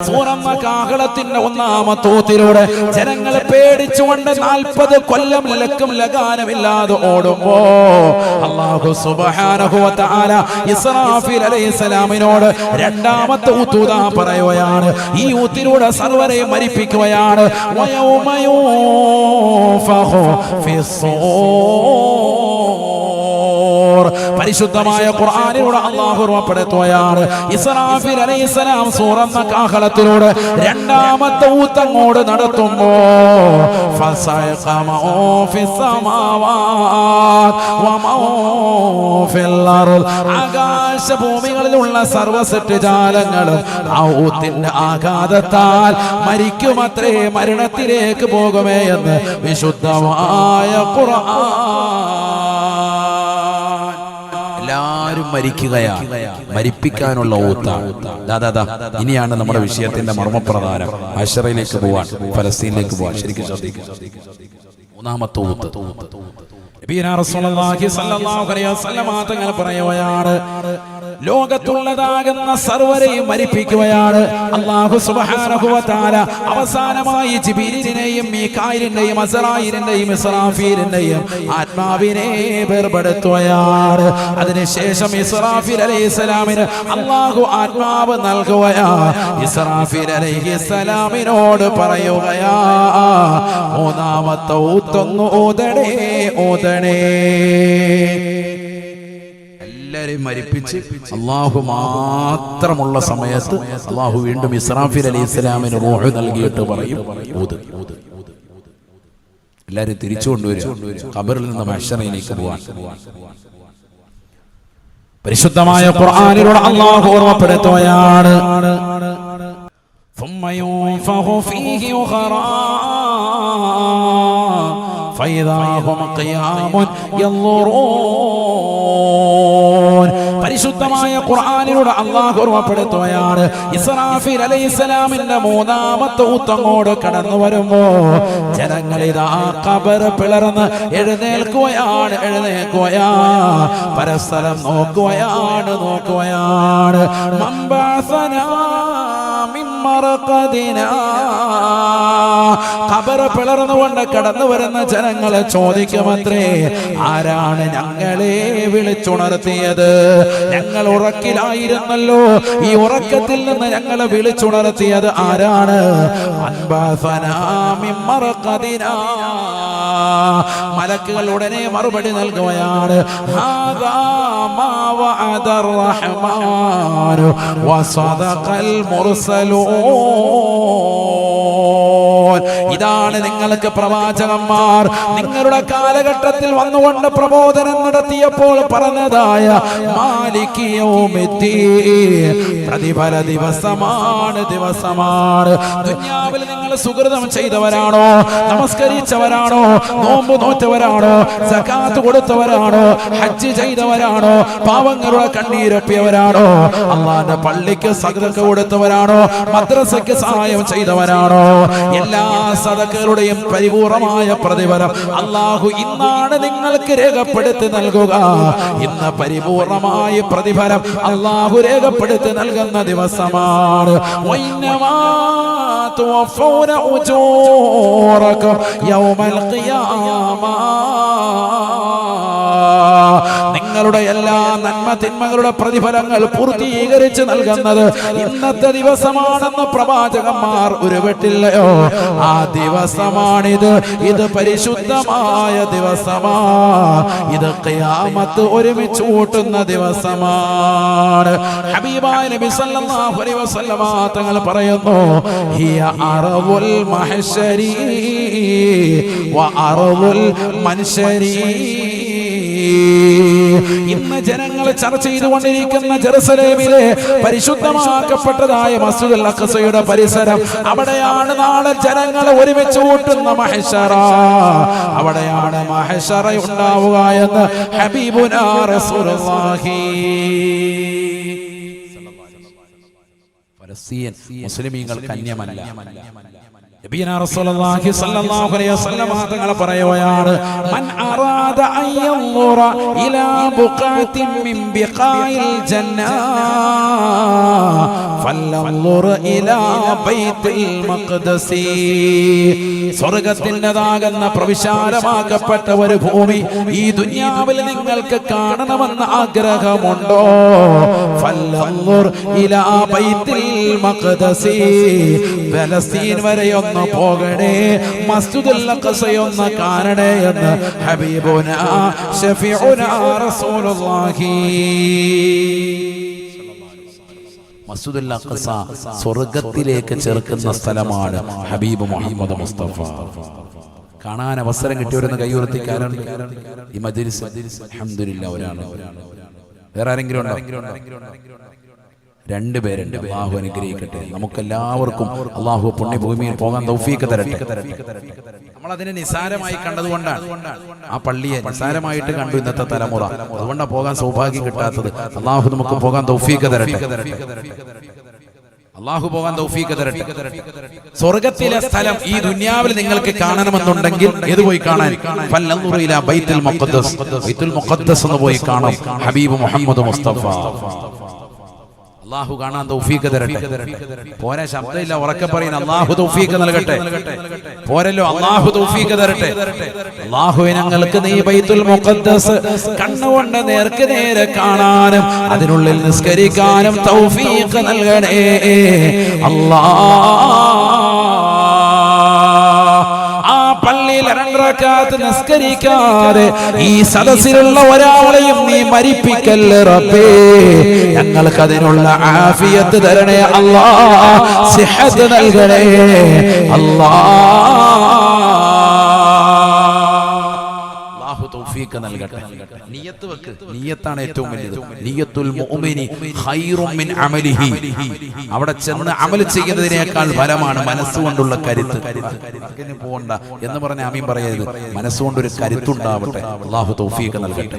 സൂറന്ന കാഹളത്തിന്റെ ഒന്നാമത്തെ ഊത്തിലൂടെ ജനങ്ങളെ പേടിച്ചുകൊണ്ട് 40 കൊല്ലം ലക്കും ലഗാനമില്ലാതെ ഓടുമ്പോ അല്ലാഹു സുബ്ഹാനഹു വ തആല ഇസ്രാഫീൽ അലൈഹിസ്സലാമിനോട് രണ്ടാമത്തെ ഊത്തുദാ പറയുകയാണ്. ഈ ഊത്തിലൂടെ സർവരെയും മരിപ്പിക്കുകയാണ്. വയൗമ യൂഫഖു ഫിസ്സൂർ. പരിശുദ്ധമായ ഖുർആനിലൂടെ അല്ലാഹു ഓർമ്മപ്പെടുത്തുകയാണ്. ഇസ്രാഫീൽ അലൈഹിസ്സലാം സൂറന്ന കാഹളത്തിലൂടെ രണ്ടാമത്തെ ഊത്തങ്ങോട് നടത്തുമ്പോ ആകാശഭൂമികളിലുള്ള സർവസൃഷ്ടിജാലങ്ങളും ആ ഊത്തിന്റെ ആഘാതത്താൽ മരിക്കുമത്രേ, മരണത്തിലേക്ക് പോകുമേ എന്ന് വിശുദ്ധമായ ഖുർആൻ. എല്ലാരും മരിക്കുകയാണ്, മരിപ്പിക്കാനുള്ള ഊത്താണ്. ഇനിയാണ് നമ്മുടെ വിഷയത്തിന്റെ മർമ്മപ്രധാനം. അശ്റയിലേക്ക് പോവാൻ, ഫലസ്തീനിലേക്ക് പോവാൻ. ശരിക്കും ശ്രദ്ധിക്കുക. മൂന്നാമത്തെ ഊത്ത് തങ്ങൾ പറയുകയാണ്, ലോകത്തുള്ളതാകുന്ന സർവരെയും മരിപ്പിക്കുകയാണ് അല്ലാഹു സുബ്ഹാനഹു വ തആല. അവസാനമായി ജിബ്രീലിനെയും മീകായിലിനെയും അസ്റായീലിനെയും ഇസ്രാഫീലിനെയും ആത്മാവിനെ വേർപെടുത്തുകയാണ്. അതിനുശേഷം ഇസ്രാഫീൽ അലൈഹിസ്സലാമിന് അല്ലാഹു ആത്മാവ് നൽകുകയാണ്. ഇസ്രാഫീൽ അലൈഹിസ്സലാമിനോട് പറയുകയാ, മൂന്നാമത്തെ ഊത്തൊന്നു ഊതണേ ഊതണേ. എല്ലാരെയും മരിപ്പിച്ച് അള്ളാഹു മാത്രമുള്ള സമയത്ത് അള്ളാഹു വീണ്ടും ഇസ്രാഫീൽ അലൈഹിസ്സലാമിന് റൂഹ് നൽകിയിട്ട് പറയും, ഊത്. എല്ലാരും തിരിച്ചു കൊണ്ടുവരും, ഖബറിൽ നിന്ന് മഹ്ശറിലേക്ക് പോവാൻ. പരിശുദ്ധമായ ഖുർആനിലൂടെ അള്ളാഹു ഓർമ്മപ്പെടുത്തുകയാണ്, ثم ينفخ فيه أخرى فإذا هم قيام ينظرون. പരിശുദ്ധമായ ഖുർആനിലൂടെ അല്ലാഹു ഓർമ്മപ്പെടുത്തുകയാണ്, ഇസ്രാഫീൽ അലൈഹിസ്സലാമിന്റെ മൂന്നാമത്തെ ഊത്തങ്ങോട് കടന്നു വരുമ്പോ ജനങ്ങളിതാ ഖബർ പിളർന്ന് എഴുന്നേൽക്കുകയാണ്. പരസ്പരം നോക്കുകയാണ്. ഖബർ പിളർന്നുകൊണ്ട് കടന്നു വരുന്ന ജനങ്ങളെ ചോദിക്കുമത്രേ, ആരാണ് ഞങ്ങളെ വിളിച്ചുണർത്തിയത്? ഞങ്ങൾ ഉറക്കിലായിരുന്നല്ലോ, ഈ ഉറക്കത്തിൽ നിന്ന് ഞങ്ങളെ വിളിച്ചുണർത്തിയത് ആരാണ്? മലക്കുകൾ ഉടനെ മറുപടി നൽകുകയാണ്, ഇതാണ് നിങ്ങൾക്ക് പ്രവാചകന്മാർ നിങ്ങളുടെ കാലഘട്ടത്തിൽ വന്നുകൊണ്ട് പ്രബോധനം നടത്തിയപ്പോൾ പറഞ്ഞതായ മാലിക് യൗമിദ്ദീൻ, പ്രതിഫല ദിവസമാണ്. ദുനിയാവിൽ നിങ്ങൾ സുകൃതം ചെയ്തവരാണോ, നമസ്കരിച്ചവരാണോ, നോമ്പ് നോറ്റവരാണോ, സകാത്ത് കൊടുത്തവരാണോ, ഹജ്ജ് ചെയ്തവരാണോ, പാവങ്ങളുടെ കണ്ണീരൊപ്പിയവരാണോ, അല്ലാഹുവിന്റെ പള്ളിക്ക് സദഖ കൊടുത്തവരാണോ, മദ്രസയ്ക്ക് സഹായം ചെയ്തവരാണോ, എല്ലാ സദഖകളുടെയും പരിപൂർണമായ പ്രതിഫലം അല്ലാഹു ഇന്നാണ് നിങ്ങൾക്ക് രേഖപ്പെടുത്തി നൽകുക. ഇന്ന് പരിപൂർണമായ പ്രതിഫലം അല്ലാഹു രേഖപ്പെടുത്തി നൽകുന്ന ദിവസമാണ്. തുവഫൂന ഉജൂറകും യൗമൽ ഖിയാമ. നിങ്ങളുടെ എല്ലാ നന്മ തിന്മകളുടെ പ്രതിഫലങ്ങൾ പൂർത്തീകരിച്ച് നൽകുന്നത് ഇന്നത്തെ ദിവസമാണെന്ന് പ്രവാചകന്മാർ ഉരുവിട്ടില്ലയോ? ആ ദിവസമാണിത്. ഇത് പരിശുദ്ധമായ ദിവസമാ. ഇത് ഖിയാമത്ത് ഒരുമിച്ച് കൂട്ടുന്ന ദിവസമാണ്. ഹബീബായ നബി സല്ലല്ലാഹു അലൈഹി വസല്ലമ തങ്ങൾ പറയുന്നു, ഹിയ അർദുൽ മഹ്ശരി വ അർദുൽ മൻശരി. ഇന്ന് ജനങ്ങൾ ചർച്ച ചെയ്തുകൊണ്ടിരിക്കുന്ന ജെറുസലേമിലെ പരിശുദ്ധമാക്കപ്പെട്ടതായ മസ്ജിദുൽ അഖ്സയുടെ പരിസരം, അവിടെയാണ് നാളെ ജനങ്ങൾ ഒരുമിച്ച് കൂട്ടുന്ന മഹ്ശറ. അവിടെയാണ് മഹ്ശറ ഉണ്ടാവുക എന്ന് ഹബീബുനാ റസൂലുള്ളാഹി. ഫലസ്തീൻ മുസ്ലിമീങ്ങൾക്ക് അന്യമല്ല. നബിയനാ റസൂലുള്ളാഹി സ്വല്ലല്ലാഹു അലൈഹി വസല്ലം തങ്ങൾ പറയുകയാണ് മൻ അറാദ അൻ യൻദുറ ഇലാ ബുഖാത്തിൻ മിൻ ബിഖായിൽ ജന്ന ഫല്ലൻദുർ ഇലാ ബൈത്തുൽ മഖ്ദസി. സ്വർഗ്ഗത്തിൻ്റെതാകുന്ന പ്രവിശാലമാക്കപ്പെട്ട ഒരു ഭൂമി ഈ ദുനിയാവിൽ നിങ്ങൾക്ക് കാണണമെന്ന് ആഗ്രഹമുണ്ടോ? ഫല്ലൻദുർ ഇലാ ബൈത്തുൽ മഖ്ദസി. ഫലസ്തീൻ വരെ ഒന്ന് പോകണേ, മസ്ജിദുൽ അഖ്സയൊന്ന് കാണണേ എന്ന് ഹബീബുനാ ശഫീഉനാ റസൂലുള്ളാഹി. മസ്ജിദുൽ അഖ്സ സ്വർഗ്ഗത്തിലേക്ക് ചേർക്കുന്ന സ്ഥലമാണ്. ഹബീബ് മുഹമ്മദ് മുസ്തഫ കാണാൻ അവസരം കിട്ടിയവരെന്ന് കൈയുയർത്തിക്കാരുണ്ട് ഈ മജ്ലിസ്? അൽഹംദുലില്ലാഹ് ഒരാണ്. വേറെ ആരെങ്കിലും ഉണ്ടോ? രണ്ടുപേരുണ്ട്. അല്ലാഹു അനുഗ്രഹിക്കട്ടെ. നമുക്കെല്ലാവർക്കും അല്ലാഹു പുണ്യഭൂമിയിൽ പോകാൻ തൗഫീഖ് തരട്ടെ. നമ്മൾ അതിനെ നിസാരമായി കണ്ടതുകൊണ്ടാണ് ആ പള്ളിയെ നിസാരമായിട്ട് കണ്ടു ഇന്നത്തെ തലമുറ. അതുകൊണ്ടാണ് പോകാൻ സൗഭാഗ്യം കിട്ടാത്തത്. അല്ലാഹു നമുക്ക് പോകാൻ തൗഫീഖ് തരട്ടെ. അല്ലാഹു പോകാൻ തൗഫീഖ് തരട്ടെ. സ്വർഗ്ഗത്തിലെ സ്ഥലം ഈ ദുനിയാവിൽ നിങ്ങൾക്ക് കാണണമെന്നുണ്ടെങ്കിൽ ഏത് പോയി കാണാൻ? ഫല്ലൻദുർ ഇലാ ബൈത്തുൽ മുഖദ്ദസ്. ബൈത്തുൽ മുഖദ്ദസ് എന്ന് പോയി കാണാം. ഹബീബ് മുഹമ്മദ് മുസ്തഫ അല്ലാഹു കാണാൻ തൗഫീഖ് തരട്ടെ. പോരാ, ശബ്ദമില്ല, ഉറക്കെ പറയുന്ന അല്ലാഹു തൗഫീഖ് നൽകട്ടെ. പോരല്ലോ, അല്ലാഹു തൗഫീഖ് തരട്ടെ. അല്ലാഹുവേ ഞങ്ങൾക്ക് നീ ബൈത്തുൽ മുഖദ്ദസ് കണ്ണുകൊണ്ട് നേർക്ക് നേരെ കാണാനും അതിനുള്ളിൽ നിസ്കരിക്കാനും തൗഫീഖ് നൽകണേ അല്ലാഹ്. പള്ളിയിൽ 2 റക്അത്ത് നിസ്കരിക്കാതെ ഈ സദസ്സിലുള്ള ഒരാളെയും നീ മരിപ്പിക്കല്ലേ റബ്ബേ. ഞങ്ങൾക്ക് അതിനുള്ള ആഫിയത്ത് തരണേ അല്ലാഹ്. സിഹത്ത് നൽകണേ അല്ലാഹ്. തൗഫീഖ് നൽകട്ടെ. നിയ്യത്ത് വെക്ക്. നിയ്യത്താണ് ഏറ്റവും വലുത്. നിയ്യത്തുൽ മുഅ്മിനി ഖൈറും മിൻ അമലിഹി. അവിടെ ചെന്ന് അമൽ ചെയ്യുന്നതിനേക്കാൾ ഫലമാണ് മനസ്സുകൊണ്ടുള്ള കരുത്ത്. അതിന് പോകണ്ട എന്ന് പറഞ്ഞ ആമീൻ പറയരുത്. മനസ്സുകൊണ്ടൊരു കരുത്തുണ്ടാവട്ടെ. അല്ലാഹു തൗഫീഖ് നൽകട്ടെ.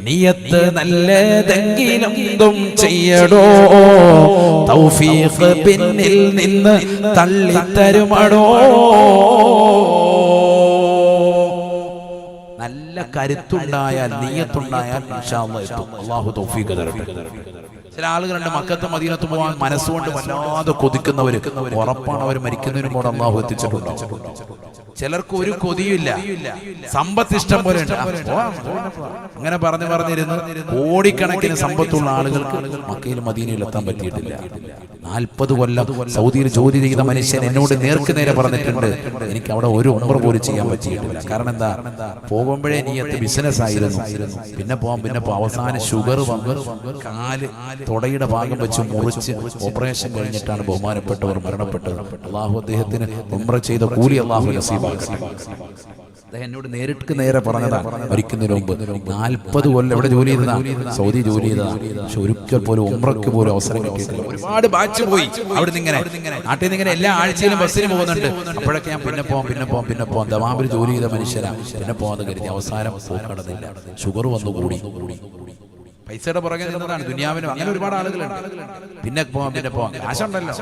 നിയ്യത്ത് നല്ലതെങ്കിലും എന്തും ചെയ്യടോ, തൗഫീഖ് പിന്നിൽ നിന്ന് തള്ളിത്തരുമടോ. നല്ല കരുത്തുണ്ടായാൽ, നിയ്യത്തുണ്ടായാൽ ഇൻഷാ അല്ലാഹ് എത്തും. അല്ലാഹു തൗഫീഖ് തരട്ടെ. ചില ആളുകളുണ്ട് മക്കത്ത് മദീനത്ത് പോകാൻ മനസ്സുകൊണ്ട് വല്ലാതെ കൊതിക്കുന്നവര്. ഉറപ്പാണ് അവർ മരിക്കുന്നതിന് മുമ്പ് അല്ലാഹു എത്തിച്ചിട്ടുണ്ടോ? ചിലർക്ക് ഒരു കൊതിയില്ല, സമ്പത്ത് ഇഷ്ടം പോലെ ഉണ്ട്. അങ്ങനെ പറഞ്ഞിരുന്ന് കോടിക്കണക്കിന് സമ്പത്തുള്ള ആളുകൾക്ക് മക്കയിലും മദീനയിൽ എത്താൻ പറ്റിയിട്ടില്ല. 40 കൊല്ലം സൗദിയിൽ ജോലി ചെയ്ത മനുഷ്യൻ എന്നോട് നേർക്ക് നേരെ പറഞ്ഞിട്ടുണ്ട്, എനിക്ക് അവിടെ ഒരു ഉംറ പോലും ചെയ്യാൻ പറ്റിയിട്ടില്ല. കാരണം എന്താ? പോകുമ്പോഴേ നിയ്യത്ത് ബിസിനസ് ആയിരുന്നു. പിന്നെ അവസാനം ഷുഗർ വന്ന് കാല് തൊടയുടെ ഭാഗം വെച്ച് മുറിച്ച് ഓപ്പറേഷൻ കഴിഞ്ഞിട്ടാണ് ബഹുമാനപ്പെട്ടവർ മരണപ്പെട്ടത്. അല്ലാഹു അദ്ദേഹത്തിന് ഉംറ ചെയ്ത കൂലി അല്ലാഹു നസീബാക്കട്ടെ. അദ്ദേഹം എന്നോട് നേരിട്ട് നേരെ പറഞ്ഞതാണ്, മരിക്കുന്നതിന് മുമ്പ് 40 കൊല്ലം എവിടെ ജോലി ചെയ്തതാ? സൗദി ജോലി ചെയ്തതാണ്. പക്ഷെ ഒരിക്കൽ പോലും ഉംറയ്ക്ക് പോലും അവസരം കിട്ടിയിട്ടില്ല. ഒരുപാട് ബാച്ച് പോയി അവിടെ നിന്ന്. നാട്ടിൽ നിന്ന് ഇങ്ങനെ എല്ലാ ആഴ്ചയിലും ബസ്സിന് പോകുന്നുണ്ട്. അപ്പോഴൊക്കെ ഞാൻ പിന്നെ പോവാം ദമാമിൽ ജോലി ചെയ്ത മനുഷ്യരാ, പിന്നെ പോകാൻ കരുതി. അവസാനം പോക്കടന്നില്ല, ഷുഗർ വന്നു കൂടി. പൈസയുടെ പുറകെ നിന്നതാണ് ദുനിയാവിനും. അങ്ങനെ ഒരുപാട് ആളുകളുണ്ട്. പിന്നെ പോവാം കാശുണ്ടല്ലോ,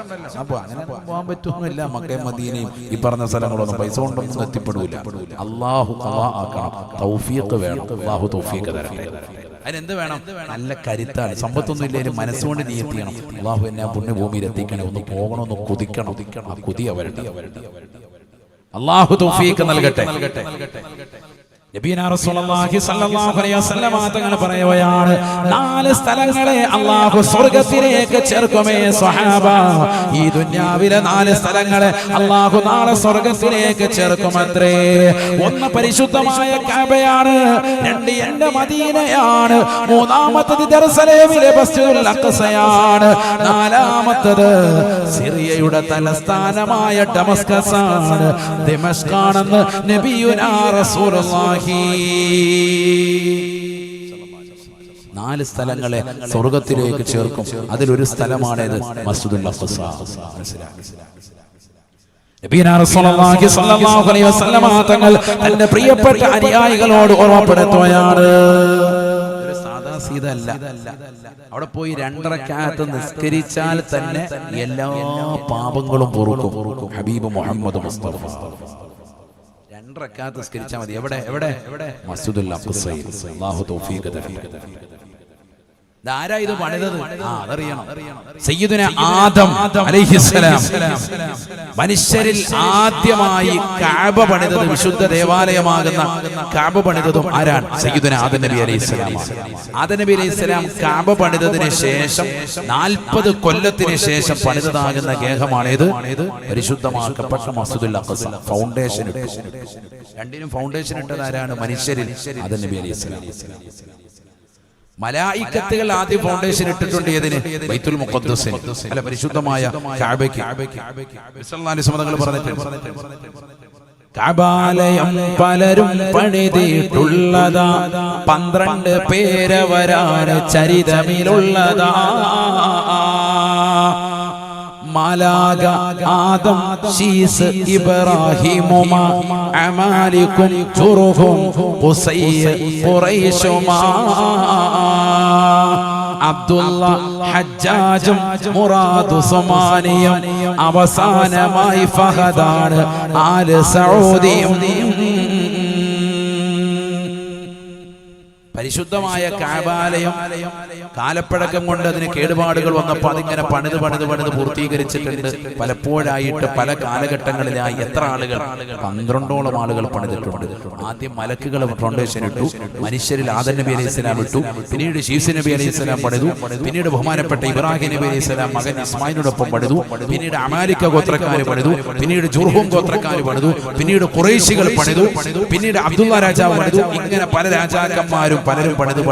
അങ്ങനെ പോകാൻ പറ്റുന്നില്ല. മക്കയും മദീനയും ഈ പറഞ്ഞ സ്ഥലങ്ങളൊന്നും പൈസ കൊണ്ടൊന്നും എത്തിപ്പെടൂല. അല്ലാഹു ആക്കണം, തൗഫീഖ് വേണം. അല്ലാഹു തൗഫീഖ് തരട്ടെ. അതിനെന്ത് വേണം? നല്ല കരുത്താണ്. സമ്പത്തൊന്നും ഇല്ലെങ്കിലും മനസ്സുകൊണ്ട് നിയ്യത്ത് ചെയ്യണം. അല്ലാഹു എന്നെ പുണ്യഭൂമിയിൽ എത്തിക്കണം, ഒന്ന് പോകണം, ഒന്ന് കൊതിക്കണം. ആ കൊതിയ വരട്ടെ. അല്ലാഹു തൗഫീഖ് നൽകട്ടെ. നബിയനാ റസൂലുള്ളാഹി സ്വല്ലല്ലാഹു അലൈഹി വസല്ലം തങ്ങൾ പറയുകയാണ്, 4 സ്ഥലങ്ങളെ അല്ലാഹു സ്വർഗ്ഗത്തിലേക്ക് ചേർക്കുമേ സ്വഹാബ. ഈ ദുനിയാവിലെ 4 സ്ഥലങ്ങളെ അല്ലാഹു നാളെ സ്വർഗ്ഗത്തിലേക്ക് ചേർക്കുമത്രേ. 1 പരിശുദ്ധമായ കഅബയാണ്, 2 എന്റെ മദീനയാണ്, 3ാമത്തേത് ജെറുസലേമിലെ മസ്ജിദുൽ അഖ്സയാണ്, 4ാമത്തേത് സിറിയയുടെ തലസ്ഥാനമായ ഡമസ്കസ് ആണ്, ദിമഷ്കാണെന്ന് നബിയുനാ റസൂലുള്ളാഹി. 4 സ്ഥലങ്ങളെ സ്വർഗ്ഗത്തിലേക്ക് ചേർക്കും. അതിലൊരു സ്ഥലമാണേത് മസ്ജിദുൽ അഖ്സ. നബിയനാ റസൂലുള്ളാഹി സ്വല്ലല്ലാഹു അലൈഹി വസല്ലം തങ്ങൾ തന്റെ പ്രിയപ്പെട്ട അനുയായികളോട് ഓർമ്മപ്പെടുത്തുകയാണ്. ഒരു സാധാ ഇതല്ല. അവിടെ പോയി 2 റക്അത്ത് നിസ്കരിച്ചാൽ തന്നെ എല്ലാ പാപങ്ങളും പൊറുക്കും. ഹബീബ് മുഹമ്മദ് മുസ്തഫ 2 റക്അത്ത് നിസ്കരിച്ചാൽ മതി. എവിടെ മസ്ജിദുൽ അഖ്സയിൽ. അല്ലാഹു തൗഫീഖ് തരട്ടെ. ആരാ ഇത് പണിതത്? അതറിയണം. സയ്യിദുന ആദം അലൈഹിസ്സലാം മനുഷ്യരിൽ ആദ്യമായി കഅബ പണിതത്, വിശുദ്ധ ദേവാലയമാകുന്ന കഅബ പണിതതും ആരാണ്? സയ്യിദുന ആദം നബി അലൈഹിസ്സലാം. ആദം നബി അലൈഹിസ്സലാം കഅബ പണിതതിന് ശേഷം 40 കൊല്ലത്തിന് ശേഷം പണിതതാകുന്ന ഗേഹമാണേത്? പരിശുദ്ധമാക്കപ്പെട്ട മസ്ജിദുൽ അഖ്സ. ഫൗണ്ടേഷൻ ഇട്ടു. രണ്ടിനും ഫൗണ്ടേഷൻ ഇട്ടത് ആരാണ്? മനുഷ്യരിൽ ആദം നബി അലൈഹിസ്സലാം. മലായിക്കത്തുകൾ ആദ്യം ഫൗണ്ടേഷൻ ഇട്ടിട്ടുണ്ട്. ഏതിന്? ബൈത്തുൽ മുഖദ്ദസിന്, അല്ല പരിശുദ്ധമായ കഅബയ്ക്ക്. സല്ലല്ലാഹു അലൈഹി വസല്ലം തങ്ങൾ പറഞ്ഞിട്ടുണ്ട്, കഅബാലയം പലരും പണിതിട്ടുള്ളതാ, 12 പേരവരാണ് ചരിതമിലുള്ളതാ. മാലാക ആദം ശീസ് ഇബ്രാഹിമുമാ അമാലിക്കും ജുർഹും ഖുസൈ ഖുറൈശുമാ അബ്ദുള്ള ഹജ്ജാജും മുറാദു സുമാനിയും അവസാനമായി ഫഹദാണ് ആല് സഊദിയും. പരിശുദ്ധമായ കഅബാലയം കാലപ്പഴക്കം കൊണ്ട് അതിന് കേടുപാടുകൾ വന്നപ്പോൾ അതിങ്ങനെ പണിത് പൂർത്തീകരിച്ചിട്ടുണ്ട്. പലപ്പോഴായിട്ട് പല കാലഘട്ടങ്ങളിലായി എത്ര ആളുകൾ? 12ഓളം ആളുകൾ പണിതിട്ടുണ്ട്. ആദ്യം മലക്കുകൾ ഫൗണ്ടേഷൻ ഇട്ടു, മനുഷ്യരിൽ ആദം നബി അലൈഹി സ്വലാം ഇട്ടു, പിന്നീട് ശീസ് നബി അലൈഹി സ്വലാം പണിതു, പിന്നീട് ബഹുമാനപ്പെട്ട ഇബ്രാഹിം നബി അലൈഹി സ്വലാം മകൻ ഇസ്മായിലിനോടൊപ്പം പണിതു, പിന്നീട് അമാലിക്ക ഗോത്രക്കാർ പണിതു, പിന്നീട് ജുർഹും ഗോത്രക്കാർ പണിതു, പിന്നീട് ഖുറൈശികൾ പണിതു, പിന്നീട് അബ്ദുള്ള രാജാവ് പണിതു. ഇങ്ങനെ പല രാജാക്കന്മാരും പലരും പണിതു.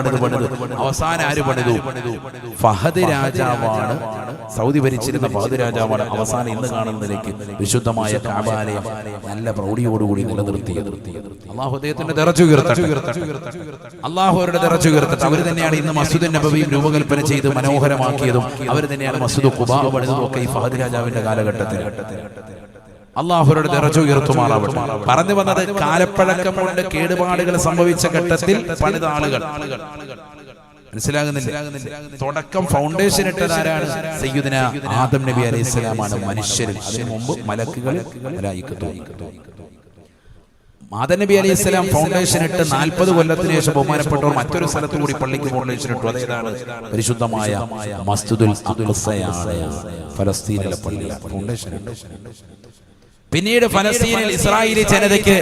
അവസാനം ആര് പണിതു? ഫഹദ് രാജാവാണ്, സൗദി ഭരിച്ചിരുന്ന ഫഹദ് രാജാവാണ് അവസാനം ഇന്ന് കാണുന്നതിലേക്ക് വിശുദ്ധമായ കഅബാലയം നല്ല പ്രൗഢിയോടുകൂടി നിലനിർത്തിയത്. അല്ലാഹു അദ്ദേഹത്തിന്റെ ദറജ ഉയർത്തട്ടെ. അല്ലാഹു അവരുടെ ദറജ ഉയർത്തട്ടെ. അവർ തന്നെയാണ് ഇന്ന് മസ്ജിദുൻ നബവിയും രൂപകൽപ്പന ചെയ്ത് മനോഹരമാക്കിയതും. അവർ തന്നെയാണ് മസ്ജിദ് ഖുബാ പണിതതും ഒക്കെ ഈ ഫഹദ് രാജാവിന്റെ കാലഘട്ടത്തിൽ. അല്ലാഹുവിന്റെ ദറജ ഉയർത്തുമാറാവട്ടെ. പറഞ്ഞു വന്നത്, കാലപ്പഴക്കം കൊണ്ട് കേടുപാടുകൾ സംഭവിച്ച ഘട്ടത്തിൽ പണിത ആളുകൾ. മനസ്സിലാകുന്നില്ല? തുടക്കം ഫൗണ്ടേഷൻ ഇട്ടതാരാണ്? സയ്യിദുന ആദം നബി അലൈഹി സ്വലാമാണ് മനുഷ്യരിൽ. അതിനു മുമ്പ് മലക്കുകൾ, മലായികത്തും. ആദം നബി അലൈഹി സ്വലാം ഫൗണ്ടേഷൻ ഇട്ട് 40 കൊല്ലത്തിന് ശേഷം ബഹുമാനപ്പെട്ടവർ മറ്റൊരു സ്ഥലത്ത് കൂടി പള്ളിക്ക് ഫൗണ്ടേഷൻ ഇട്ടു. അതേതാണ്? പരിശുദ്ധമായ മസ്ജിദുൽ അഖ്സയാണ്. ഫലസ്തീനിലെ പള്ളി ഫൗണ്ടേഷൻ ഇട്ടു. പിന്നീട് ഫലസ്തീനിൽ ഇസ്രായേലി ജനതയ്ക്ക്